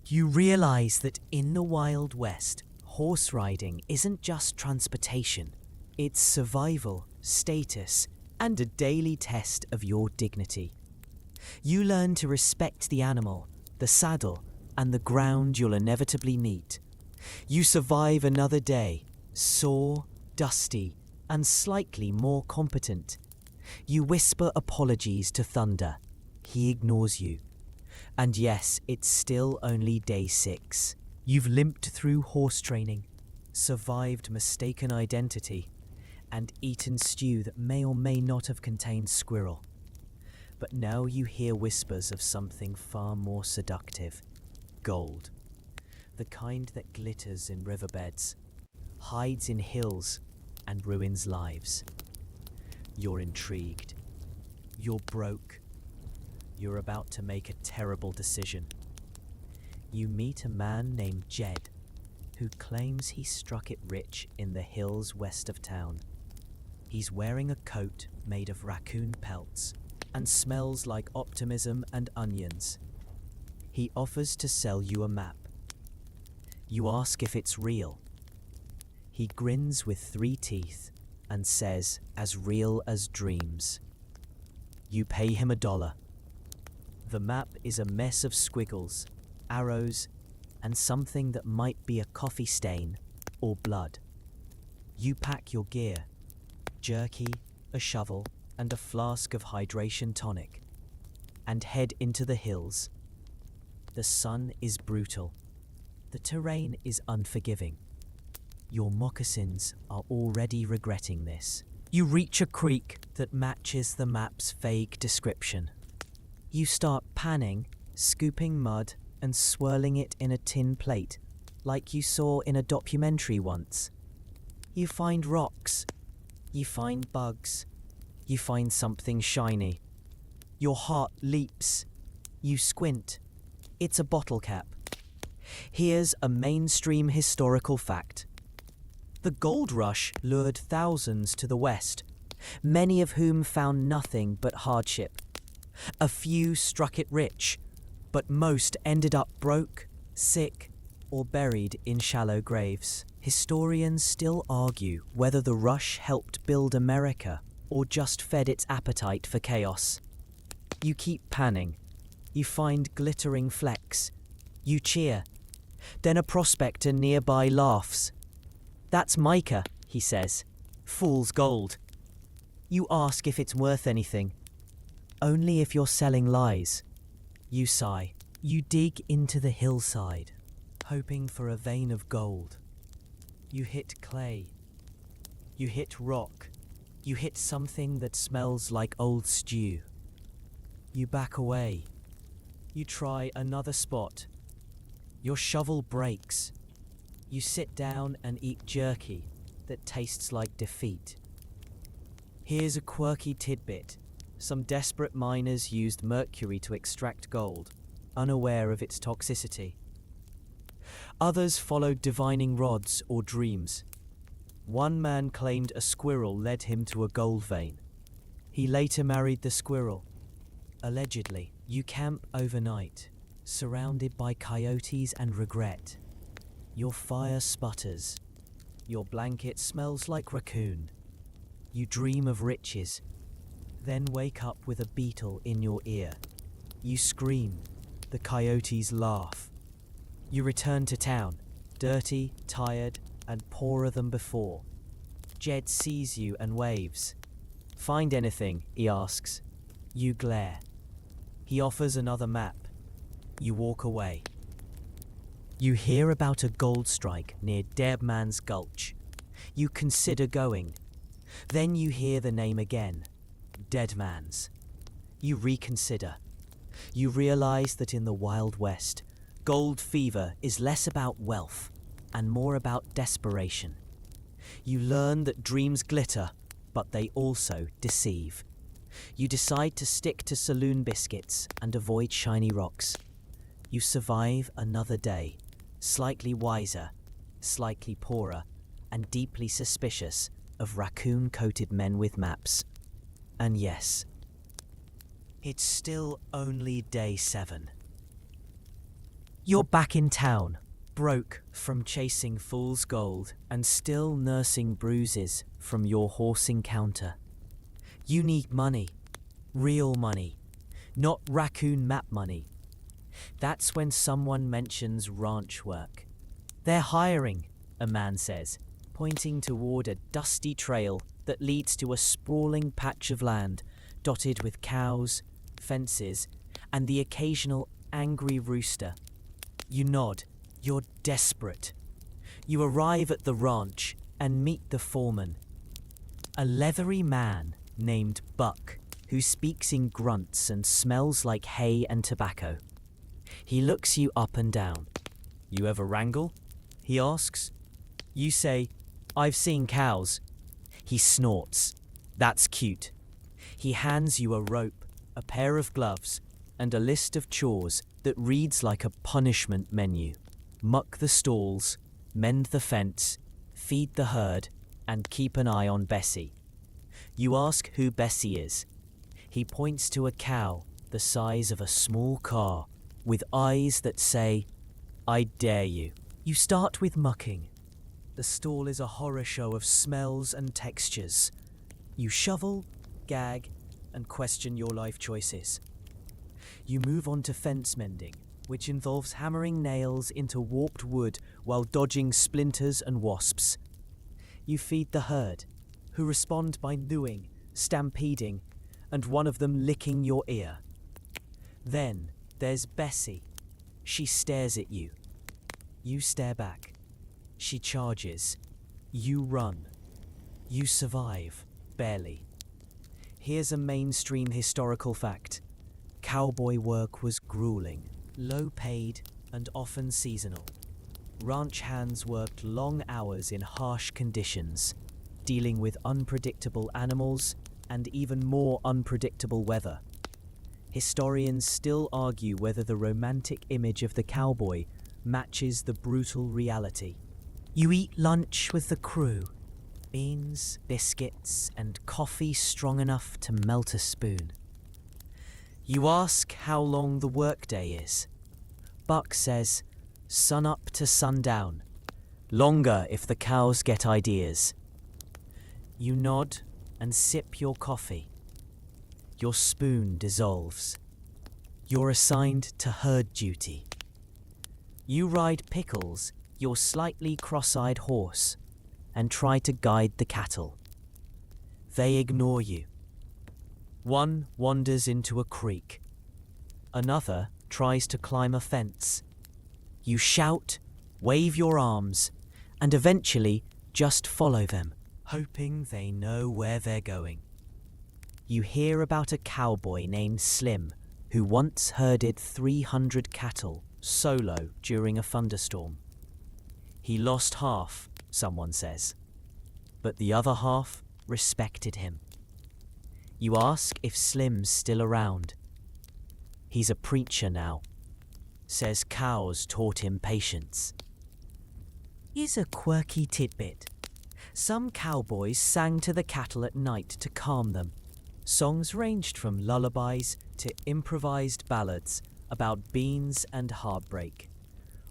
You realize that in the Wild West, horse riding isn't just transportation. It's survival, status, and a daily test of your dignity. You learn to respect the animal, the saddle, and the ground you'll inevitably meet. You survive another day, sore, dusty, and slightly more competent. You whisper apologies to Thunder. He ignores you. And yes, it's still only day 6. You've limped through horse training, survived mistaken identity, and eaten stew that may or may not have contained squirrel. But now you hear whispers of something far more seductive. Gold. The kind that glitters in riverbeds, hides in hills, and ruins lives. You're intrigued. You're broke. You're about to make a terrible decision. You meet a man named Jed, who claims he struck it rich in the hills west of town. He's wearing a coat made of raccoon pelts and smells like optimism and onions. He offers to sell you a map. You ask if it's real. He grins with 3 teeth and says, as real as dreams. You pay him $1. The map is a mess of squiggles, arrows, and something that might be a coffee stain or blood. You pack your gear, jerky, a shovel, and a flask of hydration tonic, and head into the hills. The sun is brutal. The terrain is unforgiving. Your moccasins are already regretting this. You reach a creek that matches the map's vague description. You start panning, scooping mud, and swirling it in a tin plate, like you saw in a documentary once. You find rocks. You find bugs. You find something shiny. Your heart leaps. You squint. It's a bottle cap. Here's a mainstream historical fact. The gold rush lured thousands to the west, many of whom found nothing but hardship. A few struck it rich, but most ended up broke, sick, or buried in shallow graves. Historians still argue whether the rush helped build America or just fed its appetite for chaos. You keep panning. You find glittering flecks. You cheer. Then a prospector nearby laughs. "That's mica," he says. "Fool's gold." You ask if it's worth anything. "Only if you're selling lies." You sigh. You dig into the hillside, hoping for a vein of gold. You hit clay. You hit rock. You hit something that smells like old stew. You back away. You try another spot. Your shovel breaks. You sit down and eat jerky that tastes like defeat. Here's a quirky tidbit. Some desperate miners used mercury to extract gold, unaware of its toxicity. Others followed divining rods or dreams. One man claimed a squirrel led him to a gold vein. He later married the squirrel. Allegedly, you camp overnight, surrounded by coyotes and regret. Your fire sputters. Your blanket smells like raccoon. You dream of riches, then wake up with a beetle in your ear. You scream. The coyotes laugh. You return to town, dirty, tired, and poorer than before. Jed sees you and waves. "Find anything?" he asks. You glare. He offers another map. You walk away. You hear about a gold strike near Dead Man's Gulch. You consider going. Then you hear the name again. Dead Man's. You reconsider. You realize that in the Wild West, gold fever is less about wealth and more about desperation. You learn that dreams glitter, but they also deceive. You decide to stick to saloon biscuits and avoid shiny rocks. You survive another day, slightly wiser, slightly poorer, and deeply suspicious of raccoon-coated men with maps. And yes, it's still only day 7. You're back in town, broke from chasing fool's gold and still nursing bruises from your horse encounter. You need money, real money, not raccoon map money. That's when someone mentions ranch work. "They're hiring," a man says, pointing toward a dusty trail that leads to a sprawling patch of land dotted with cows, fences, and the occasional angry rooster. You nod. You're desperate. You arrive at the ranch and meet the foreman, a leathery man named Buck, who speaks in grunts and smells like hay and tobacco. He looks you up and down. "You ever wrangle?" he asks. You say, "I've seen cows." He snorts. "That's cute." He hands you a rope, a pair of gloves, and a list of chores that reads like a punishment menu. Muck the stalls, mend the fence, feed the herd, and keep an eye on Bessie. You ask who Bessie is. He points to a cow the size of a small car, with eyes that say, "I dare you." You start with mucking. The stall is a horror show of smells and textures. You shovel, gag, and question your life choices. You move on to fence mending, which involves hammering nails into warped wood while dodging splinters and wasps. You feed the herd, who respond by nooing, stampeding, and one of them licking your ear. Then there's Bessie. She stares at you. You stare back. She charges. You run. You survive, barely. Here's a mainstream historical fact. Cowboy work was grueling, low paid, and often seasonal. Ranch hands worked long hours in harsh conditions, dealing with unpredictable animals and even more unpredictable weather. Historians still argue whether the romantic image of the cowboy matches the brutal reality. You eat lunch with the crew. Beans, biscuits, and coffee strong enough to melt a spoon. You ask how long the workday is. Buck says, sun up to sundown. Longer if the cows get ideas. You nod and sip your coffee. Your spoon dissolves. You're assigned to herd duty. You ride Pickles, your slightly cross-eyed horse, and try to guide the cattle. They ignore you. One wanders into a creek. Another tries to climb a fence. You shout, wave your arms, and eventually just follow them, hoping they know where they're going. You hear about a cowboy named Slim who once herded 300 cattle solo during a thunderstorm. He lost half, someone says, but the other half respected him. You ask if Slim's still around. He's a preacher now. Says cows taught him patience. Here's a quirky tidbit. Some cowboys sang to the cattle at night to calm them. Songs ranged from lullabies to improvised ballads about beans and heartbreak.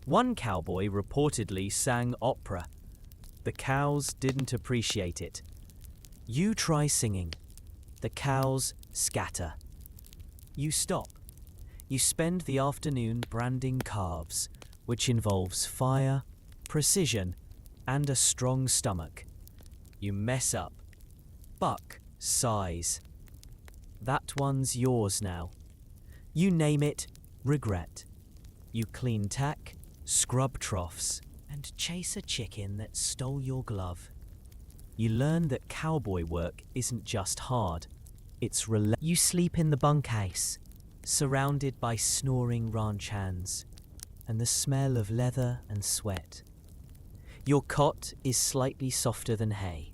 One cowboy reportedly sang opera. The cows didn't appreciate it. You try singing. The cows scatter. You stop. You spend the afternoon branding calves, which involves fire, precision, and a strong stomach. You mess up. Buck sighs. That one's yours now. You name it, regret. You clean tack, scrub troughs, and chase a chicken that stole your glove. You learn that cowboy work isn't just hard, it's You sleep in the bunkhouse, surrounded by snoring ranch hands, and the smell of leather and sweat. Your cot is slightly softer than hay.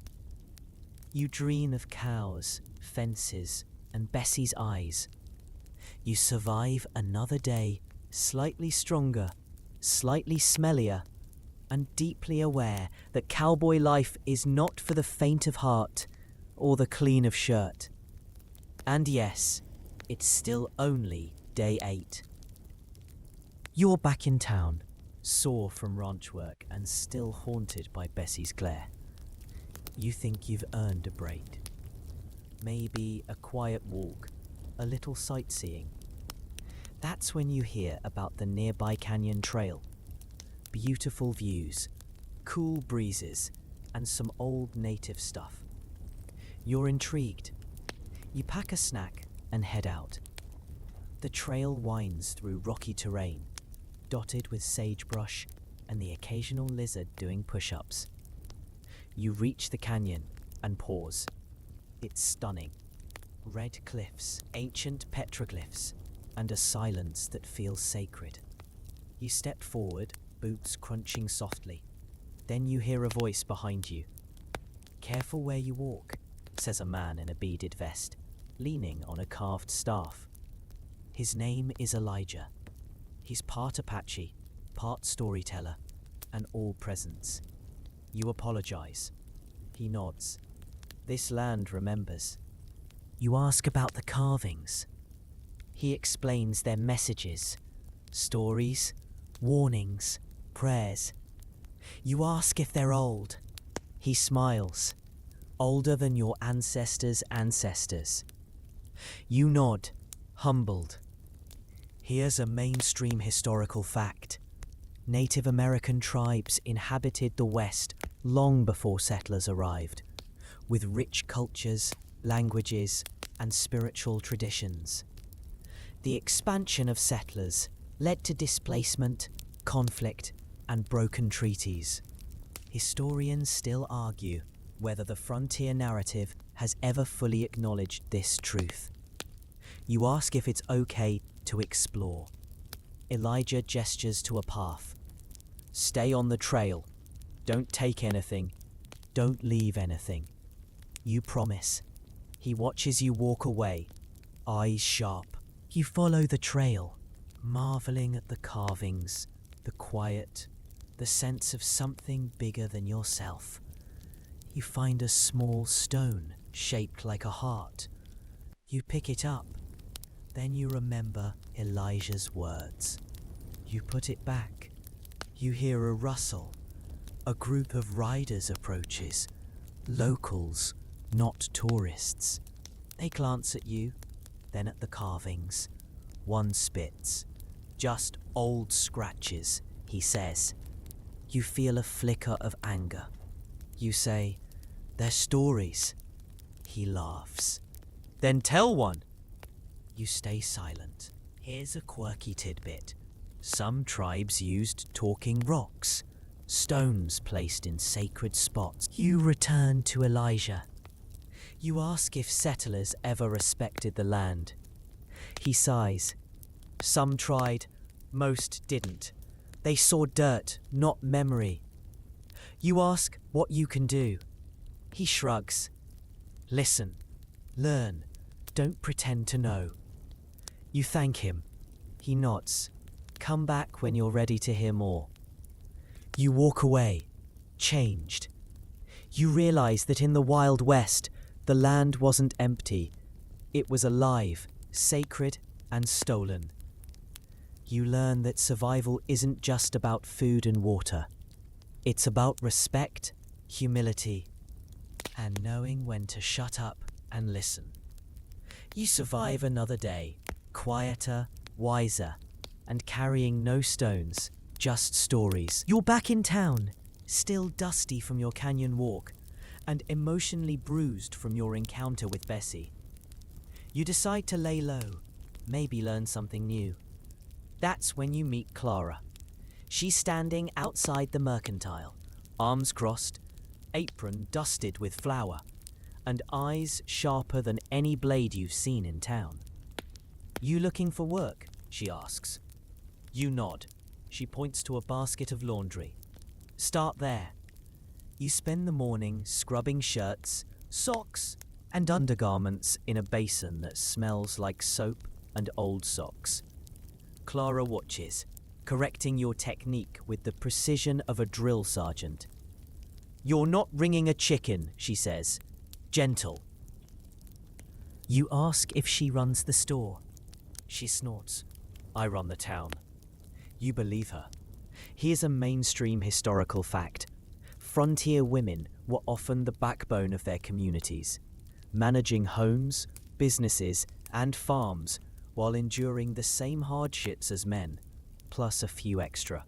You dream of cows, fences, and Bessie's eyes. You survive another day, slightly stronger, slightly smellier, and deeply aware that cowboy life is not for the faint of heart or the clean of shirt. And yes, it's still only day 8. You're back in town, sore from ranch work and still haunted by Bessie's glare. You think you've earned a break. Maybe a quiet walk, a little sightseeing. That's when you hear about the nearby canyon trail. Beautiful views, cool breezes, and some old native stuff. You're intrigued. You pack a snack and head out. The trail winds through rocky terrain, dotted with sagebrush and the occasional lizard doing push-ups. You reach the canyon and pause. It's stunning. Red cliffs, ancient petroglyphs, and a silence that feels sacred. You step forward, boots crunching softly. Then you hear a voice behind you. Careful where you walk, says a man in a beaded vest, leaning on a carved staff. His name is Elijah. He's part Apache, part storyteller, and all presence. You apologize. He nods. This land remembers. You ask about the carvings. He explains their messages, stories, warnings, prayers. You ask if they're old. He smiles. Older than your ancestors' ancestors. You nod, humbled. Here's a mainstream historical fact. Native American tribes inhabited the West long before settlers arrived, with rich cultures, languages, and spiritual traditions. The expansion of settlers led to displacement, conflict, and broken treaties. Historians still argue whether the frontier narrative has ever fully acknowledged this truth. You ask if it's okay to explore. Elijah gestures to a path. Stay on the trail. Don't take anything. Don't leave anything. You promise. He watches you walk away, eyes sharp, You follow the trail, marveling at the carvings, the quiet, the sense of something bigger than yourself. You find a small stone shaped like a heart. You pick it up. Then you remember Elijah's words. You put it back. You hear a rustle. A group of riders approaches. Locals, not tourists. They glance at you, then at the carvings. One spits. Just old scratches, he says. You feel a flicker of anger. You say, "They're stories." He laughs. "Then tell one." You stay silent. Here's a quirky tidbit. Some tribes used talking rocks, stones placed in sacred spots. You return to Elijah. You ask if settlers ever respected the land. He sighs. Some tried, most didn't. They saw dirt, not memory. You ask what you can do. He shrugs. Listen, learn, don't pretend to know. You thank him. He nods. Come back when you're ready to hear more. You walk away, changed. You realize that in the Wild West, the land wasn't empty. It was alive, sacred, and stolen. You learn that survival isn't just about food and water. It's about respect, humility, and knowing when to shut up and listen. You survive another day, quieter, wiser, and carrying no stones, just stories. You're back in town, still dusty from your canyon walk, and emotionally bruised from your encounter with Bessie. You decide to lay low, maybe learn something new. That's when you meet Clara. She's standing outside the mercantile, arms crossed, apron dusted with flour, and eyes sharper than any blade you've seen in town. You looking for work? She asks. You nod. She points to a basket of laundry. Start there. You spend the morning scrubbing shirts, socks, and undergarments in a basin that smells like soap and old socks. Clara watches, correcting your technique with the precision of a drill sergeant. You're not ringing a chicken, she says. Gentle. You ask if she runs the store. She snorts. I run the town. You believe her. Here's a mainstream historical fact. Frontier women were often the backbone of their communities, managing homes, businesses, and farms while enduring the same hardships as men, plus a few extra.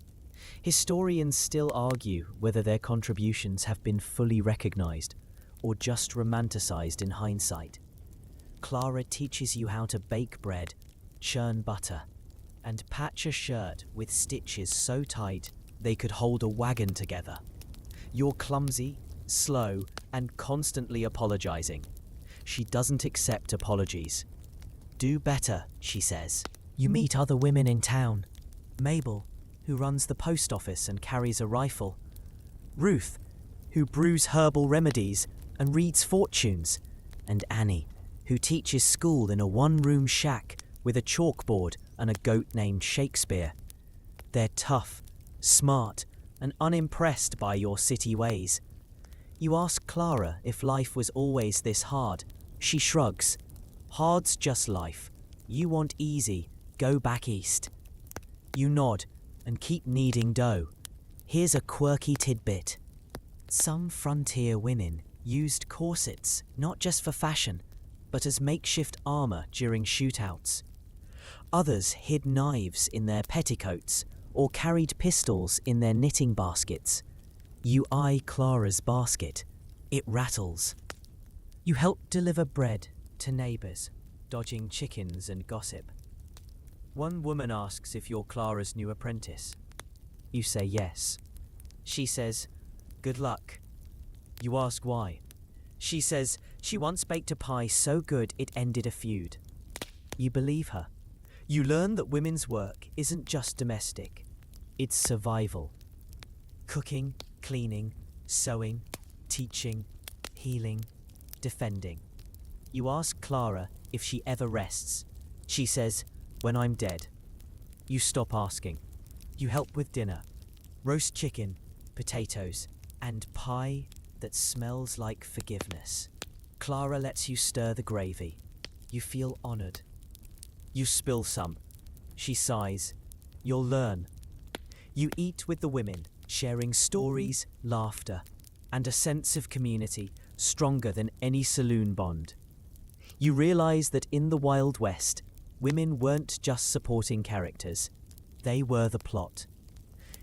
Historians still argue whether their contributions have been fully recognized or just romanticized in hindsight. Clara teaches you how to bake bread, churn butter, and patch a shirt with stitches so tight they could hold a wagon together. You're clumsy, slow, and constantly apologizing. She doesn't accept apologies. Do better, she says. You meet other women in town. Mabel, who runs the post office and carries a rifle. Ruth, who brews herbal remedies and reads fortunes. And Annie, who teaches school in a one-room shack with a chalkboard and a goat named Shakespeare. They're tough, smart, and unimpressed by your city ways. You ask Clara if life was always this hard. She shrugs. Hard's just life. You want easy, go back east. You nod and keep kneading dough. Here's a quirky tidbit. Some frontier women used corsets not just for fashion, but as makeshift armor during shootouts. Others hid knives in their petticoats or carried pistols in their knitting baskets. You eye Clara's basket. It rattles. You help deliver bread to neighbors, dodging chickens and gossip. One woman asks if you're Clara's new apprentice. You say yes. She says, good luck. You ask why. She says she once baked a pie so good it ended a feud. You believe her. You learn that women's work isn't just domestic. It's survival. Cooking, cleaning, sewing, teaching, healing, defending. You ask Clara if she ever rests. She says, When I'm dead, you stop asking. You help with dinner. Roast chicken, potatoes, and pie that smells like forgiveness. Clara lets you stir the gravy. You feel honored. You spill some. She sighs. You'll learn. You eat with the women, sharing stories, laughter, and a sense of community stronger than any saloon bond. You realize that in the Wild West, women weren't just supporting characters. They were the plot.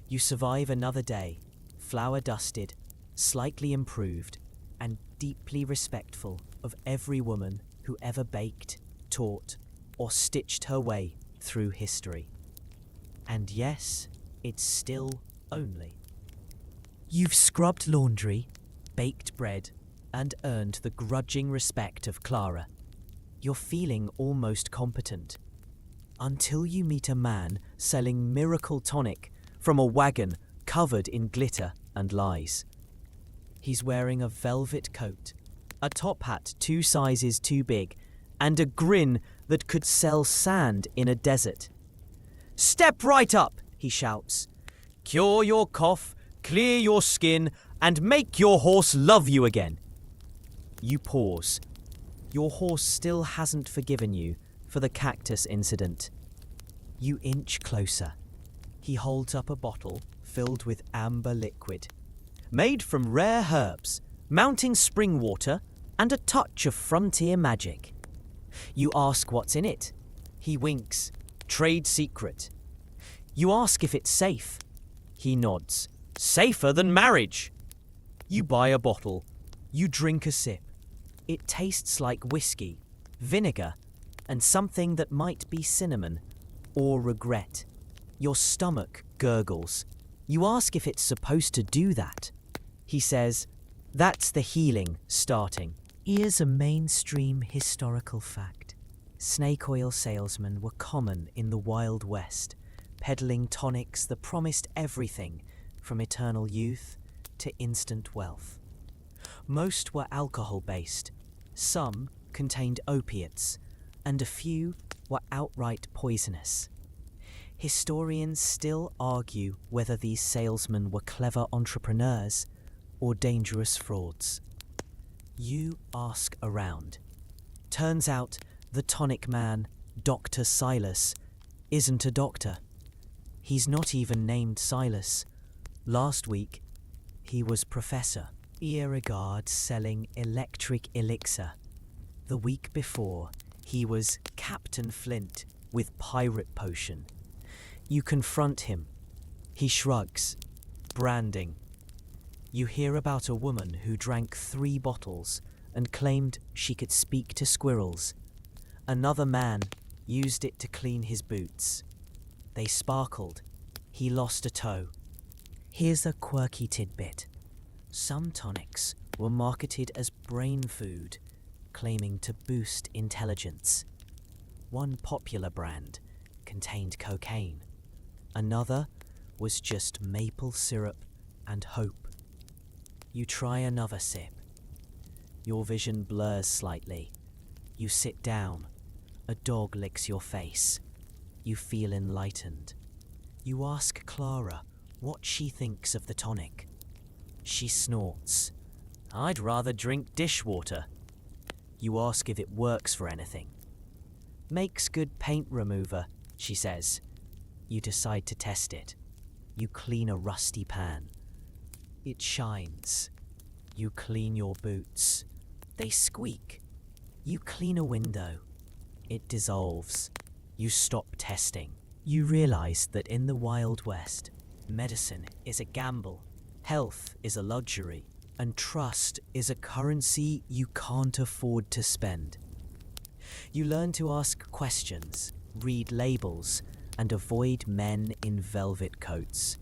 You survive another day, flour-dusted, slightly improved, and deeply respectful of every woman who ever baked, taught, or stitched her way through history. And yes, it's still only. You've scrubbed laundry, baked bread, and earned the grudging respect of Clara. You're feeling almost competent. Until you meet a man selling miracle tonic from a wagon covered in glitter and lies. He's wearing a velvet coat, a top hat 2 sizes too big, and a grin that could sell sand in a desert. "Step right up," he shouts. "Cure your cough, clear your skin, and make your horse love you again." You pause. Your horse still hasn't forgiven you for the cactus incident. You inch closer. He holds up a bottle filled with amber liquid. Made from rare herbs, mountain spring water, and a touch of frontier magic. You ask what's in it. He winks. Trade secret. You ask if it's safe. He nods. Safer than marriage. You buy a bottle. You drink a sip. It tastes like whiskey, vinegar, and something that might be cinnamon or regret. Your stomach gurgles. You ask if it's supposed to do that. He says, "That's the healing starting." Here's a mainstream historical fact. Snake oil salesmen were common in the Wild West, peddling tonics that promised everything from eternal youth to instant wealth. Most were alcohol-based, some contained opiates, and a few were outright poisonous. Historians still argue whether these salesmen were clever entrepreneurs or dangerous frauds. You ask around. Turns out the tonic man, Dr. Silas, isn't a doctor. He's not even named Silas. Last week, he was Professor Earregard selling electric elixir. The week before, he was Captain Flint with pirate potion. You confront him. He shrugs. Branding. You hear about a woman who drank 3 bottles and claimed she could speak to squirrels. Another man used it to clean his boots. They sparkled. He lost a toe. Here's a quirky tidbit. Some tonics were marketed as brain food, claiming to boost intelligence. One popular brand contained cocaine. Another was just maple syrup and hope. You try another sip. Your vision blurs slightly. You sit down. A dog licks your face. You feel enlightened. You ask Clara what she thinks of the tonic. She snorts. "I'd rather drink dishwater." You ask if it works for anything. "Makes good paint remover," she says. You decide to test it. You clean a rusty pan. It shines. You clean your boots. They squeak. You clean a window. It dissolves. You stop testing. You realize that in the Wild West, medicine is a gamble, health is a luxury, and trust is a currency you can't afford to spend. You learn to ask questions, read labels, and avoid men in velvet coats.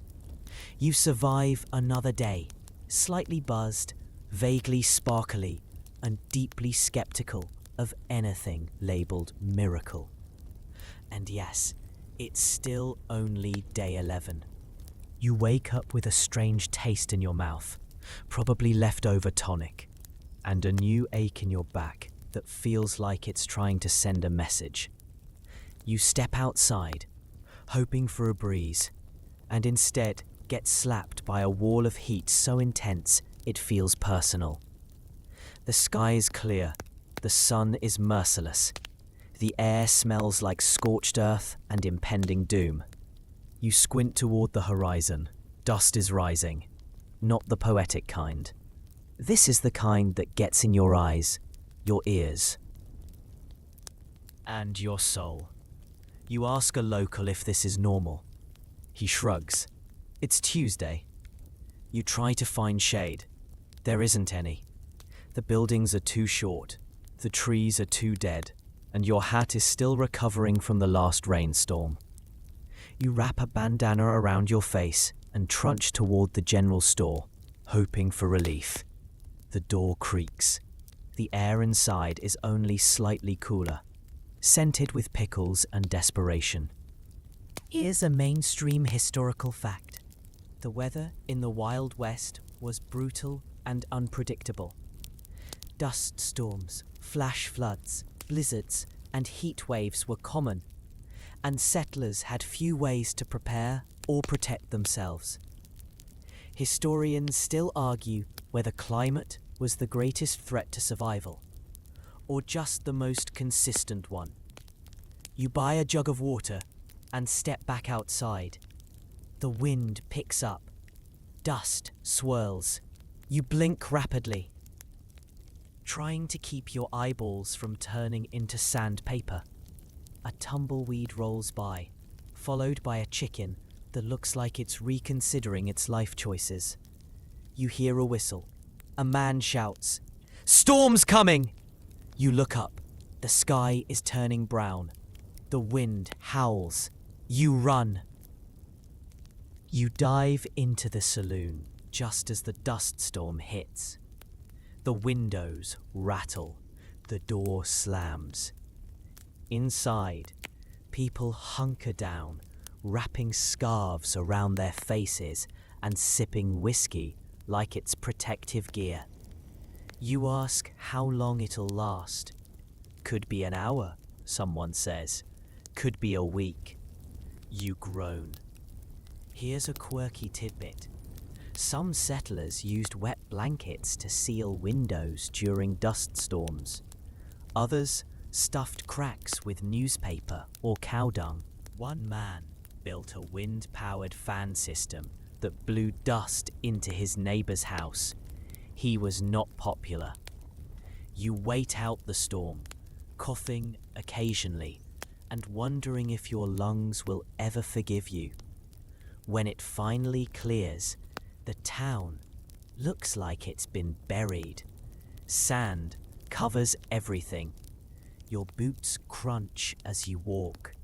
You survive another day, slightly buzzed, vaguely sparkly, and deeply skeptical of anything labeled miracle. And yes, it's still only day 11. You wake up with a strange taste in your mouth, probably leftover tonic, and a new ache in your back that feels like it's trying to send a message. You step outside, hoping for a breeze, and instead get slapped by a wall of heat so intense it feels personal. The sky is clear, the sun is merciless. The air smells like scorched earth and impending doom. You squint toward the horizon. Dust is rising. Not the poetic kind. This is the kind that gets in your eyes, your ears, and your soul. You ask a local if this is normal. He shrugs. It's Tuesday. You try to find shade. There isn't any. The buildings are too short. The trees are too dead. And your hat is still recovering from the last rainstorm. You wrap a bandana around your face and trudge toward the general store, hoping for relief. The door creaks. The air inside is only slightly cooler, scented with pickles and desperation. Here's a mainstream historical fact. The weather in the Wild West was brutal and unpredictable. Dust storms, flash floods, blizzards, and heat waves were common, and settlers had few ways to prepare or protect themselves. Historians still argue whether climate was the greatest threat to survival, or just the most consistent one. You buy a jug of water and step back outside. The wind picks up. Dust swirls. You blink rapidly, trying to keep your eyeballs from turning into sandpaper. A tumbleweed rolls by, followed by a chicken that looks like it's reconsidering its life choices. You hear a whistle. A man shouts, "Storm's coming!" You look up. The sky is turning brown. The wind howls. You run. You dive into the saloon just as the dust storm hits. The windows rattle. The door slams. Inside, people hunker down, wrapping scarves around their faces and sipping whiskey like it's protective gear. You ask how long it'll last. Could be an hour, someone says. Could be a week. You groan. Here's a quirky tidbit. Some settlers used wet blankets to seal windows during dust storms. Others stuffed cracks with newspaper or cow dung. One man built a wind-powered fan system that blew dust into his neighbor's house. He was not popular. You wait out the storm, coughing occasionally and wondering if your lungs will ever forgive you. When it finally clears, the town looks like it's been buried. Sand covers everything. Your boots crunch as you walk.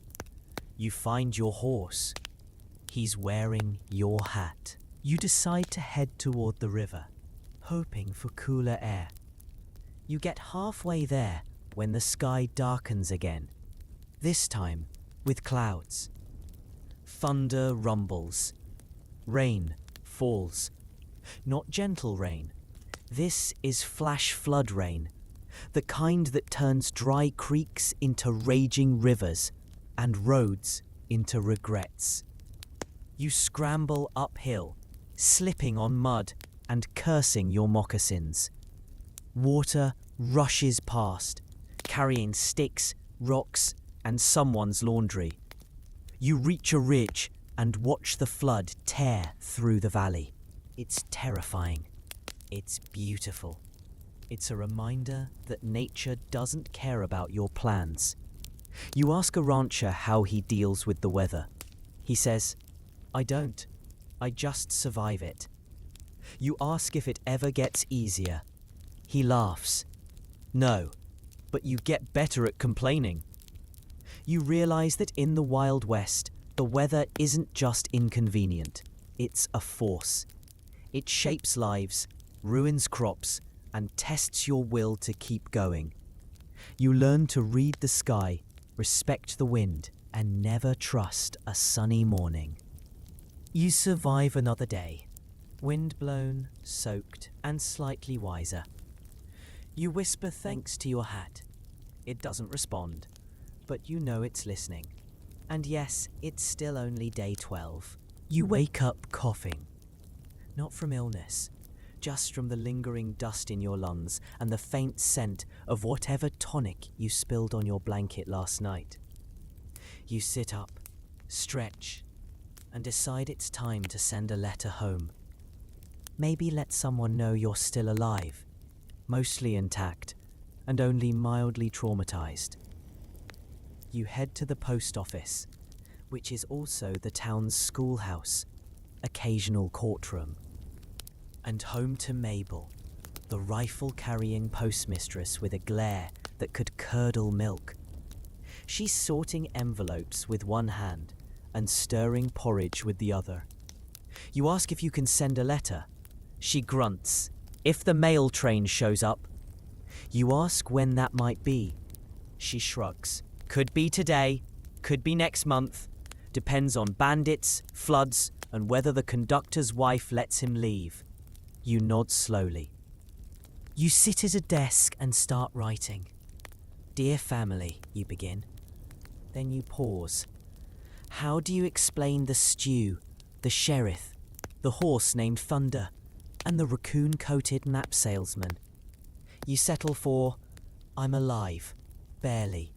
You find your horse. He's wearing your hat. You decide to head toward the river, hoping for cooler air. You get halfway there when the sky darkens again, this time with clouds. Thunder rumbles. Rain falls. Not gentle rain. This is flash flood rain, the kind that turns dry creeks into raging rivers and roads into regrets. You scramble uphill, slipping on mud and cursing your moccasins. Water rushes past, carrying sticks, rocks, and someone's laundry. You reach a ridge and watch the flood tear through the valley. It's terrifying. It's beautiful. It's a reminder that nature doesn't care about your plans. You ask a rancher how he deals with the weather. He says, "I don't. I just survive it." You ask if it ever gets easier. He laughs. "No, but you get better at complaining." You realize that in the Wild West, the weather isn't just inconvenient. It's a force. It shapes lives, ruins crops, and tests your will to keep going. You learn to read the sky, respect the wind, and never trust a sunny morning. You survive another day, wind-blown, soaked, and slightly wiser. You whisper thanks to your hat. It doesn't respond, but you know it's listening. And yes, it's still only day 12. You wake up coughing. Not from illness, just from the lingering dust in your lungs and the faint scent of whatever tonic you spilled on your blanket last night. You sit up, stretch, and decide it's time to send a letter home. Maybe let someone know you're still alive, mostly intact, and only mildly traumatized. You head to the post office, which is also the town's schoolhouse, occasional courtroom, and home to Mabel, the rifle-carrying postmistress with a glare that could curdle milk. She's sorting envelopes with one hand and stirring porridge with the other. You ask if you can send a letter. She grunts. If the mail train shows up. You ask when that might be. She shrugs. Could be today, could be next month. Depends on bandits, floods, and whether the conductor's wife lets him leave. You nod slowly. You sit at a desk and start writing. Dear family, you begin. Then you pause. How do you explain the stew, the sheriff, the horse named Thunder, and the raccoon-coated map salesman? You settle for, I'm alive, barely.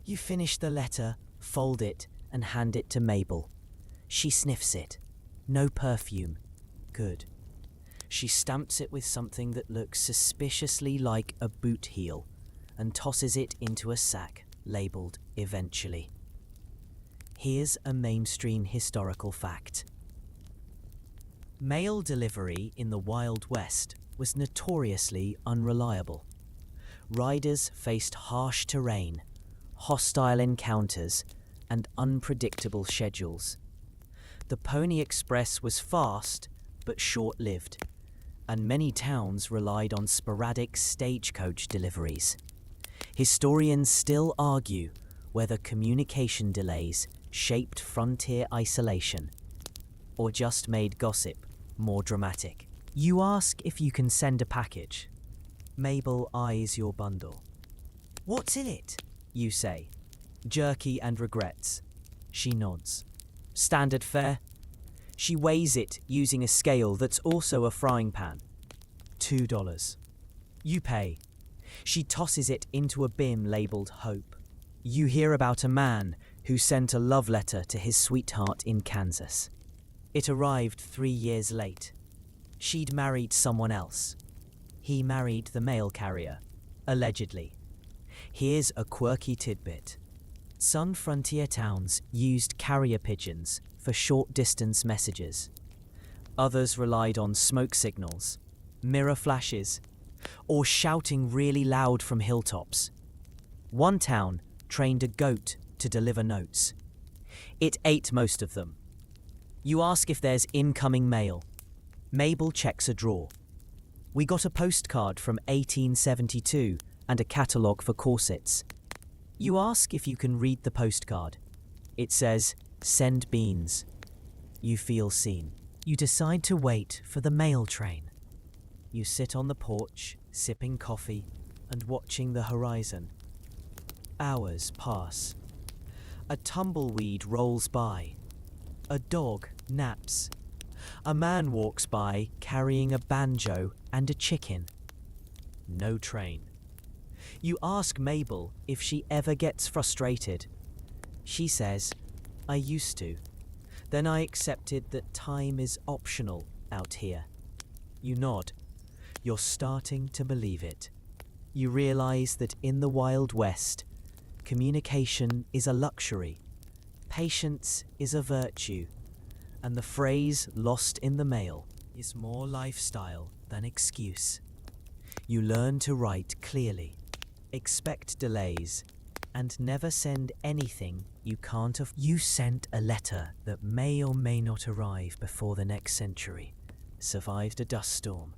You finish the letter, fold it, and hand it to Mabel. She sniffs it. No perfume. Good. She stamps it with something that looks suspiciously like a boot heel and tosses it into a sack labelled Eventually. Here's a mainstream historical fact. Mail delivery in the Wild West was notoriously unreliable. Riders faced harsh terrain, hostile encounters, and unpredictable schedules. The Pony Express was fast but short-lived, and many towns relied on sporadic stagecoach deliveries. Historians still argue whether communication delays shaped frontier isolation or just made gossip more dramatic. You ask if you can send a package. Mabel eyes your bundle. What's in it? You say. Jerky and regrets. She nods. Standard fare? She weighs it using a scale that's also a frying pan. $2. You pay. She tosses it into a bin labelled Hope. You hear about a man who sent a love letter to his sweetheart in Kansas. It arrived 3 years late. She'd married someone else. He married the mail carrier, allegedly. Here's a quirky tidbit. Some frontier towns used carrier pigeons for short-distance messages. Others relied on smoke signals, mirror flashes, or shouting really loud from hilltops. One town trained a goat to deliver notes. It ate most of them. You ask if there's incoming mail. Mabel checks a drawer. We got a postcard from 1872 and a catalogue for corsets. You ask if you can read the postcard. It says, send beans. You feel seen. You decide to wait for the mail train. You sit on the porch, sipping coffee and watching the horizon. Hours pass. A tumbleweed rolls by. A dog naps. A man walks by carrying a banjo and a chicken. No train. You ask Mabel if she ever gets frustrated. She says, I used to. Then I accepted that time is optional out here. You nod. You're starting to believe it. You realize that in the Wild West, communication is a luxury, patience is a virtue, and the phrase lost in the mail is more lifestyle than excuse. You learn to write clearly, expect delays, and never send anything you can't afford. You sent a letter that may or may not arrive before the next century, survived a dust storm,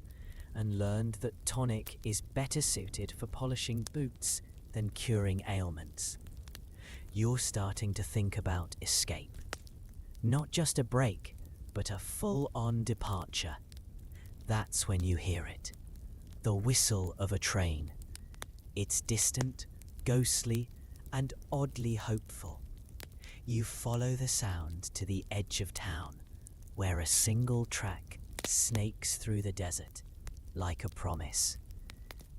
and learned that tonic is better suited for polishing boots than curing ailments. You're starting to think about escape. Not just a break, but a full-on departure. That's when you hear it. The whistle of a train. It's distant, ghostly, and oddly hopeful. You follow the sound to the edge of town, where a single track snakes through the desert like a promise.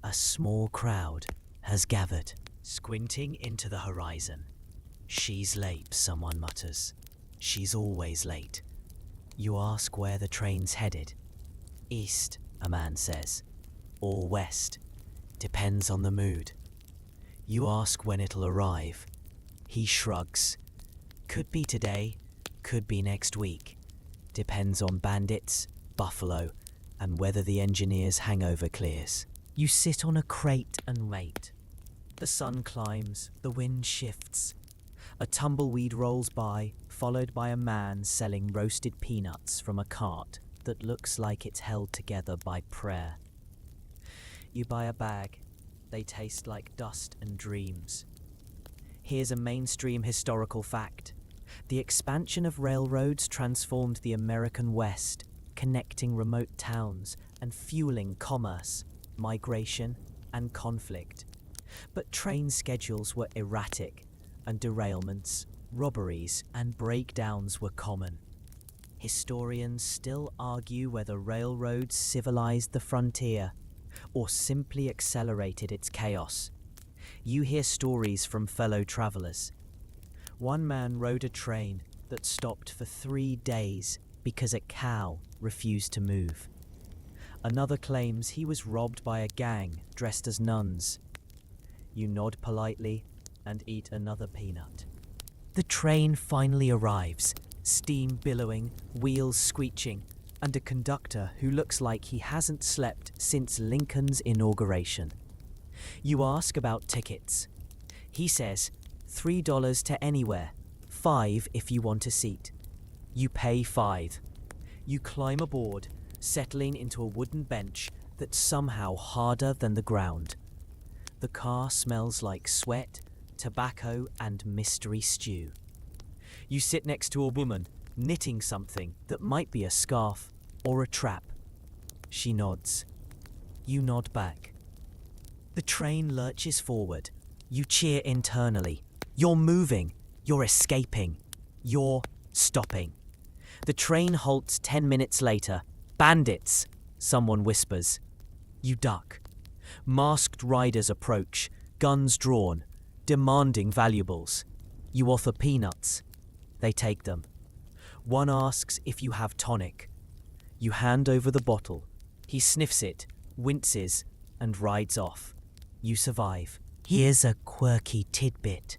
A small crowd has gathered, squinting into the horizon. She's late, someone mutters. She's always late. You ask where the train's headed. East, a man says. Or west. Depends on the mood. You ask when it'll arrive. He shrugs. Could be today, could be next week. Depends on bandits, buffalo, and whether the engineer's hangover clears. You sit on a crate and wait. The sun climbs, the wind shifts. A tumbleweed rolls by, followed by a man selling roasted peanuts from a cart that looks like it's held together by prayer. You buy a bag. They taste like dust and dreams. Here's a mainstream historical fact. The expansion of railroads transformed the American West, connecting remote towns and fueling commerce, migration, and conflict. But train schedules were erratic, and derailments, robberies, and breakdowns were common. Historians still argue whether railroads civilized the frontier or simply accelerated its chaos. You hear stories from fellow travelers. One man rode a train that stopped for 3 days because a cow refused to move. Another claims he was robbed by a gang dressed as nuns. You nod politely and eat another peanut. The train finally arrives, steam billowing, wheels screeching, and a conductor who looks like he hasn't slept since Lincoln's inauguration. You ask about tickets. He says, $3 to anywhere, $5 if you want a seat. You pay $5. You climb aboard, settling into a wooden bench that's somehow harder than the ground. The car smells like sweat, tobacco, and mystery stew. You sit next to a woman, knitting something that might be a scarf or a trap. She nods. You nod back. The train lurches forward. You cheer internally. You're moving. You're escaping. You're stopping. The train halts 10 minutes later. Bandits, someone whispers. You duck. Masked riders approach, guns drawn, demanding valuables. You offer peanuts. They take them. One asks if you have tonic. You hand over the bottle. He sniffs it, winces, and rides off. You survive. Here's a quirky tidbit.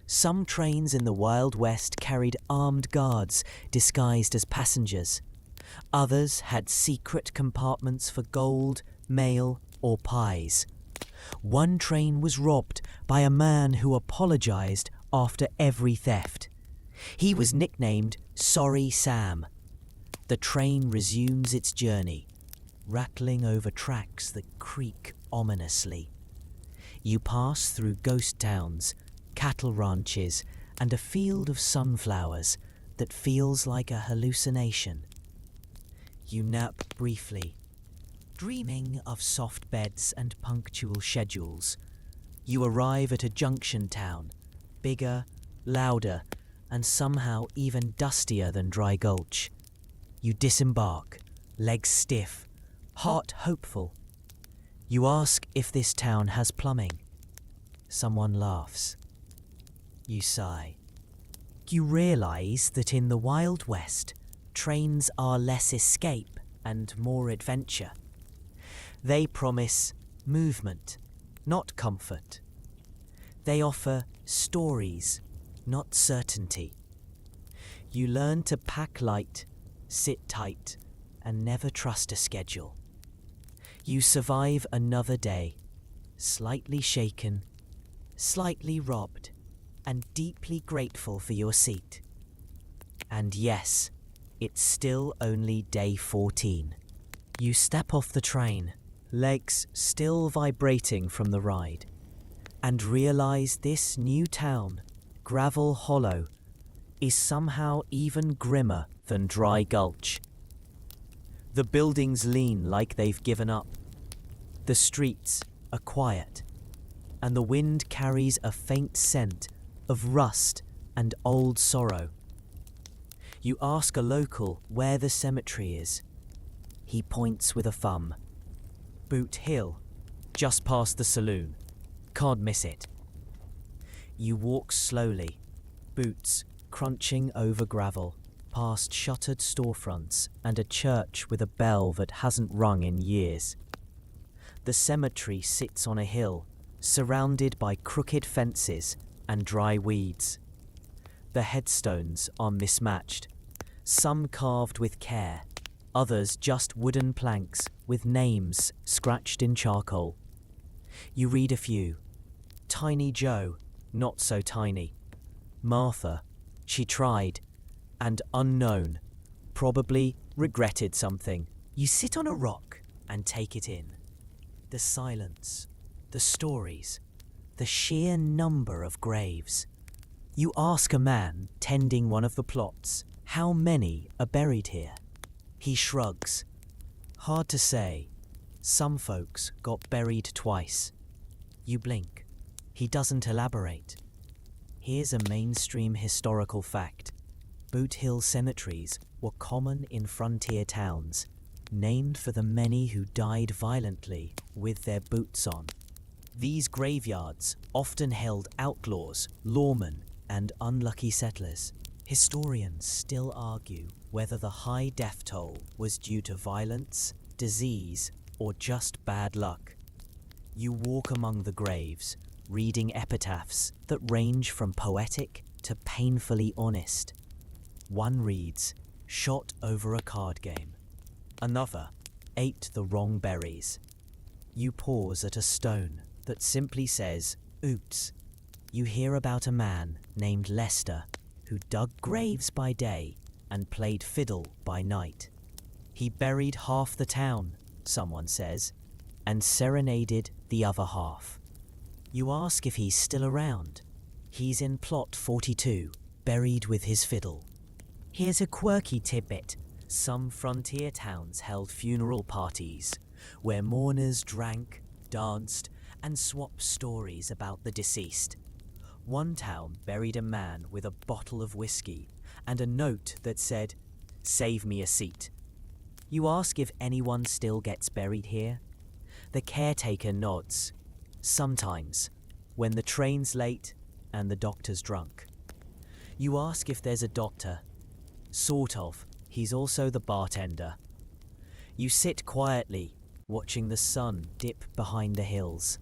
Some trains in the Wild West carried armed guards disguised as passengers. Others had secret compartments for gold, mail, or pies. One train was robbed by a man who apologized after every theft. He was nicknamed Sorry Sam. The train resumes its journey, rattling over tracks that creak ominously. You pass through ghost towns, cattle ranches, and a field of sunflowers that feels like a hallucination. You nap briefly, dreaming of soft beds and punctual schedules. You arrive at a junction town, bigger, louder, and somehow even dustier than Dry Gulch. You disembark, legs stiff, heart hopeful. You ask if this town has plumbing. Someone laughs. You sigh. You realize that in the Wild West, trains are less escape and more adventure. They promise movement, not comfort. They offer stories, not certainty. You learn to pack light, sit tight, and never trust a schedule. You survive another day, slightly shaken, slightly robbed, and deeply grateful for your seat. And yes, it's still only day 14. You step off the train, legs still vibrating from the ride, and realize this new town, Gravel Hollow, is somehow even grimmer than Dry Gulch. The buildings lean like they've given up. The streets are quiet. and the wind carries a faint scent of rust and old sorrow. You ask a local where the cemetery is. He points with a thumb. Boot Hill, just past the saloon. Can't miss it. You walk slowly, boots crunching over gravel, past shuttered storefronts and a church with a bell that hasn't rung in years. The cemetery sits on a hill, surrounded by crooked fences and dry weeds. The headstones are mismatched, some carved with care, others just wooden planks with names scratched in charcoal. You read a few. Tiny Joe, not so tiny. Martha, she tried, and unknown, probably regretted something. You sit on a rock and take it in. The silence, the stories, the sheer number of graves. You ask a man tending one of the plots, how many are buried here? He shrugs. Hard to say. Some folks got buried twice. You blink. He doesn't elaborate. Here's a mainstream historical fact. Boot Hill cemeteries were common in frontier towns, named for the many who died violently with their boots on. These graveyards often held outlaws, lawmen, and unlucky settlers. Historians still argue whether the high death toll was due to violence, disease, or just bad luck. You walk among the graves, reading epitaphs that range from poetic to painfully honest. One reads, "Shot over a card game." Another, "Ate the wrong berries." You pause at a stone that simply says, "Oops." You hear about a man named Lester who dug graves by day and played fiddle by night. He buried half the town, someone says, and serenaded the other half. You ask if he's still around. He's in plot 42, buried with his fiddle. Here's a quirky tidbit. Some frontier towns held funeral parties where mourners drank, danced, and swapped stories about the deceased. One town buried a man with a bottle of whiskey and a note that said, "Save me a seat." You ask if anyone still gets buried here. The caretaker nods. Sometimes, when the train's late and the doctor's drunk. You ask if there's a doctor. Sort of. He's also the bartender. You sit quietly, watching the sun dip behind the hills.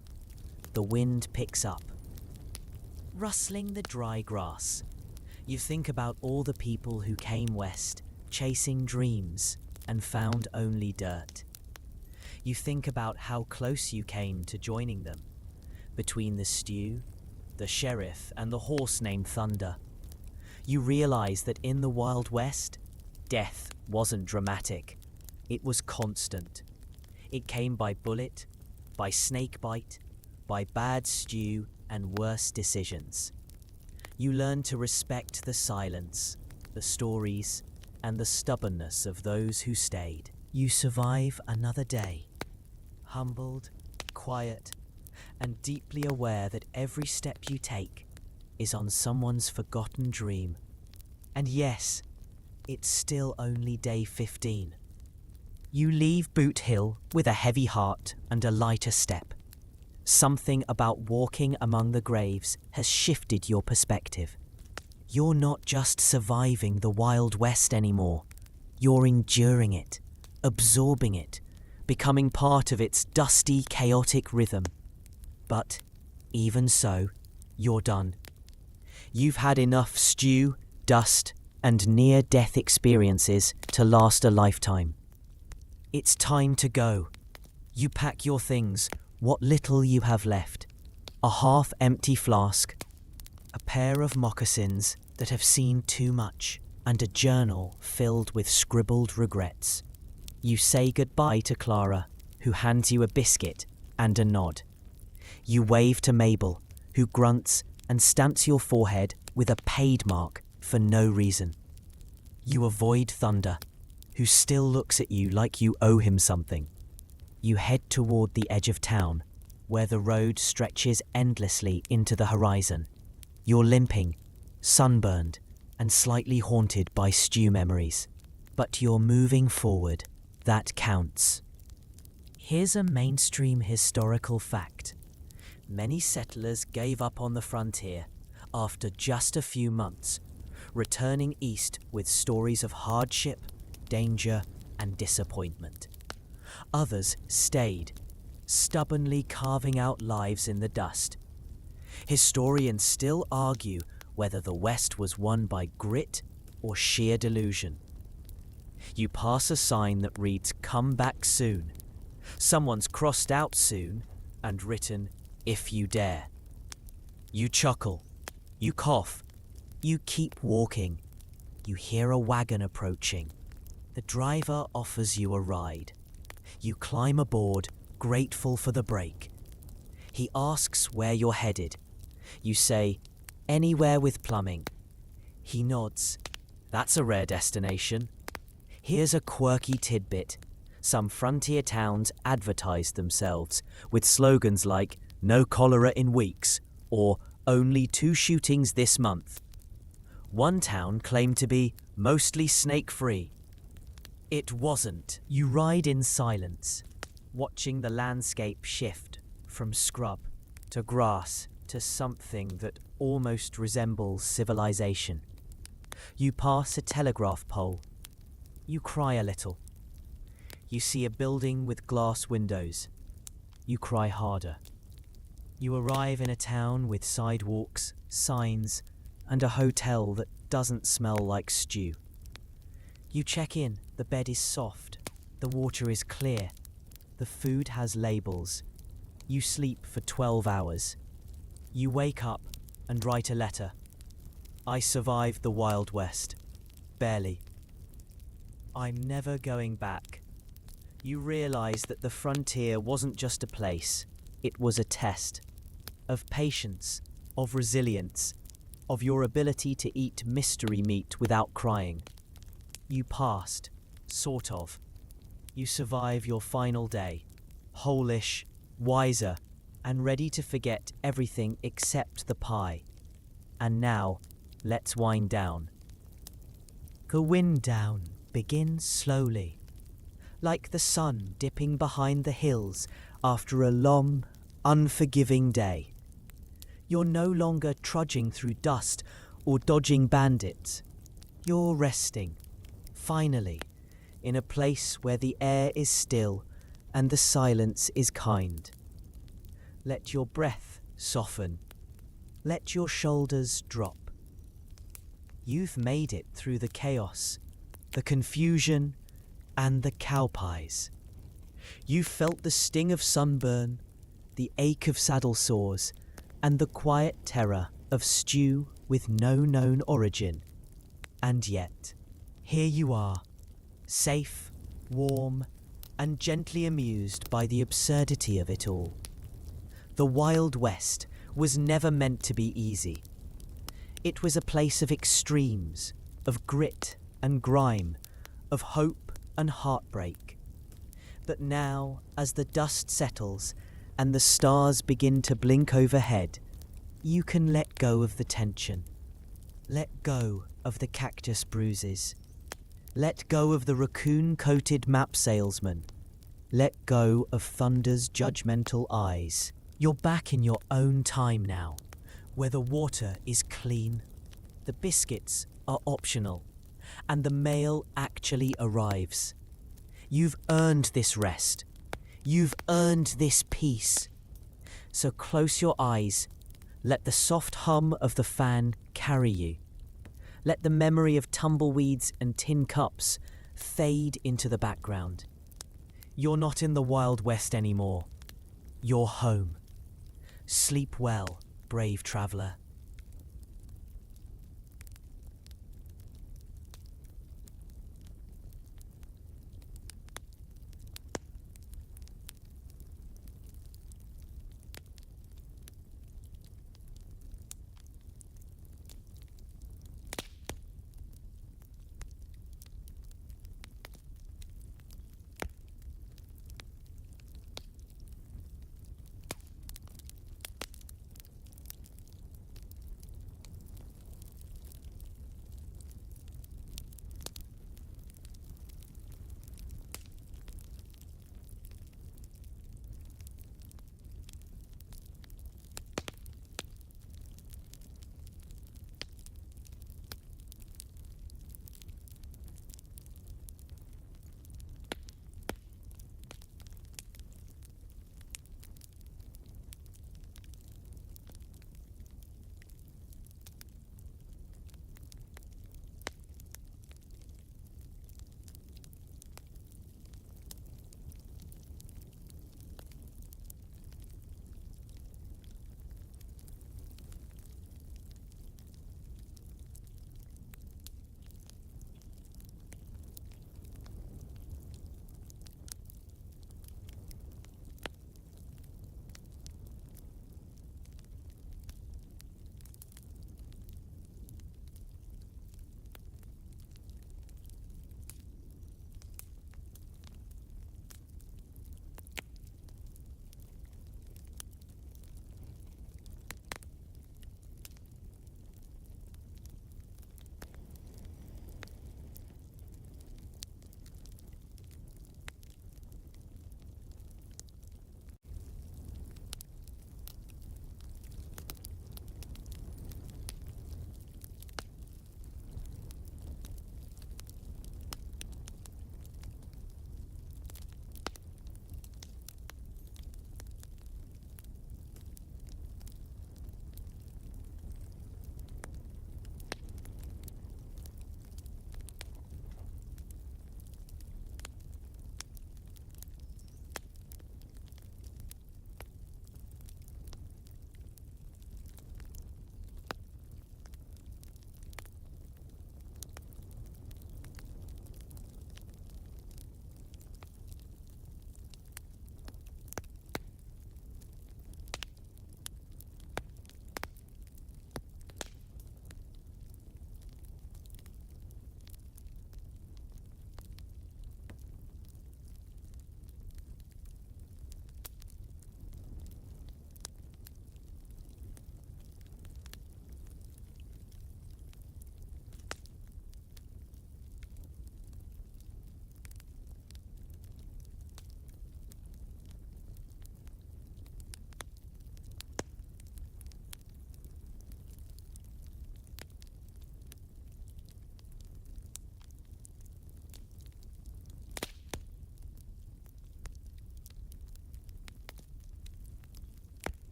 The wind picks up, rustling the dry grass. You think about all the people who came west, chasing dreams, and found only dirt. You think about how close you came to joining them, between the stew, the sheriff, and the horse named Thunder. You realize that in the Wild West, death wasn't dramatic. It was constant. It came by bullet, by snake bite, by bad stew, and worse decisions. You learn to respect the silence, the stories, and the stubbornness of those who stayed. You survive another day, humbled, quiet, and deeply aware that every step you take is on someone's forgotten dream. And yes, it's still only day 15. You leave Boot Hill with a heavy heart and a lighter step. Something about walking among the graves has shifted your perspective. You're not just surviving the Wild West anymore. You're enduring it, absorbing it, becoming part of its dusty, chaotic rhythm. But even so, you're done. You've had enough stew, dust, and near-death experiences to last a lifetime. It's time to go. You pack your things, what little you have left. A half-empty flask, a pair of moccasins that have seen too much, and a journal filled with scribbled regrets. You say goodbye to Clara, who hands you a biscuit and a nod. You wave to Mabel, who grunts and stamps your forehead with a paid mark for no reason. You avoid Thunder, who still looks at you like you owe him something. You head toward the edge of town, where the road stretches endlessly into the horizon. You're limping, sunburned, and slightly haunted by stew memories. But you're moving forward. That counts. Here's a mainstream historical fact. Many settlers gave up on the frontier after just a few months, returning east with stories of hardship, danger, and disappointment. Others stayed, stubbornly carving out lives in the dust. Historians still argue whether the West was won by grit or sheer delusion. You pass a sign that reads, "Come back soon." Someone's crossed out "soon" and written, "if you dare." You chuckle, you cough, you keep walking. You hear a wagon approaching. The driver offers you a ride. You climb aboard, grateful for the break. He asks where you're headed. You say, "Anywhere with plumbing." He nods. "That's a rare destination." Here's a quirky tidbit. Some frontier towns advertise themselves with slogans like "No cholera in weeks" or "Only 2 shootings this month." One town claimed to be mostly snake-free. It wasn't. You ride in silence, watching the landscape shift from scrub to grass to something that almost resembles civilization. You pass a telegraph pole. You cry a little. You see a building with glass windows. You cry harder. You arrive in a town with sidewalks, signs, and a hotel that doesn't smell like stew. You check in. The bed is soft. The water is clear. The food has labels. You sleep for 12 hours. You wake up and write a letter. "I survived the Wild West. Barely. I'm never going back." You realize that the frontier wasn't just a place. It was a test of patience, of resilience, of your ability to eat mystery meat without crying. You passed, sort of. You survive your final day, whole-ish, wiser, and ready to forget everything except the pie. And now, let's wind down. The wind down begins slowly, like the sun dipping behind the hills after a long, unforgiving day. You're no longer trudging through dust or dodging bandits. You're resting, finally, in a place where the air is still and the silence is kind. Let your breath soften. Let your shoulders drop. You've made it through the chaos, the confusion, and the cow pies. You've felt the sting of sunburn, the ache of saddle sores, and the quiet terror of stew with no known origin. And yet, here you are, safe, warm, and gently amused by the absurdity of it all. The Wild West was never meant to be easy. It was a place of extremes, of grit and grime, of hope and heartbreak. But now, as the dust settles and the stars begin to blink overhead, you can let go of the tension. Let go of the cactus bruises. Let go of the raccoon-coated map salesman. Let go of thunder's judgmental eyes. You're back in your own time now, where the water is clean, the biscuits are optional, and the mail actually arrives. You've earned this rest. You've earned this peace. So close your eyes. Let the soft hum of the fan carry you. Let the memory of tumbleweeds and tin cups fade into the background. You're not in the Wild West anymore. You're home. Sleep well, brave traveller.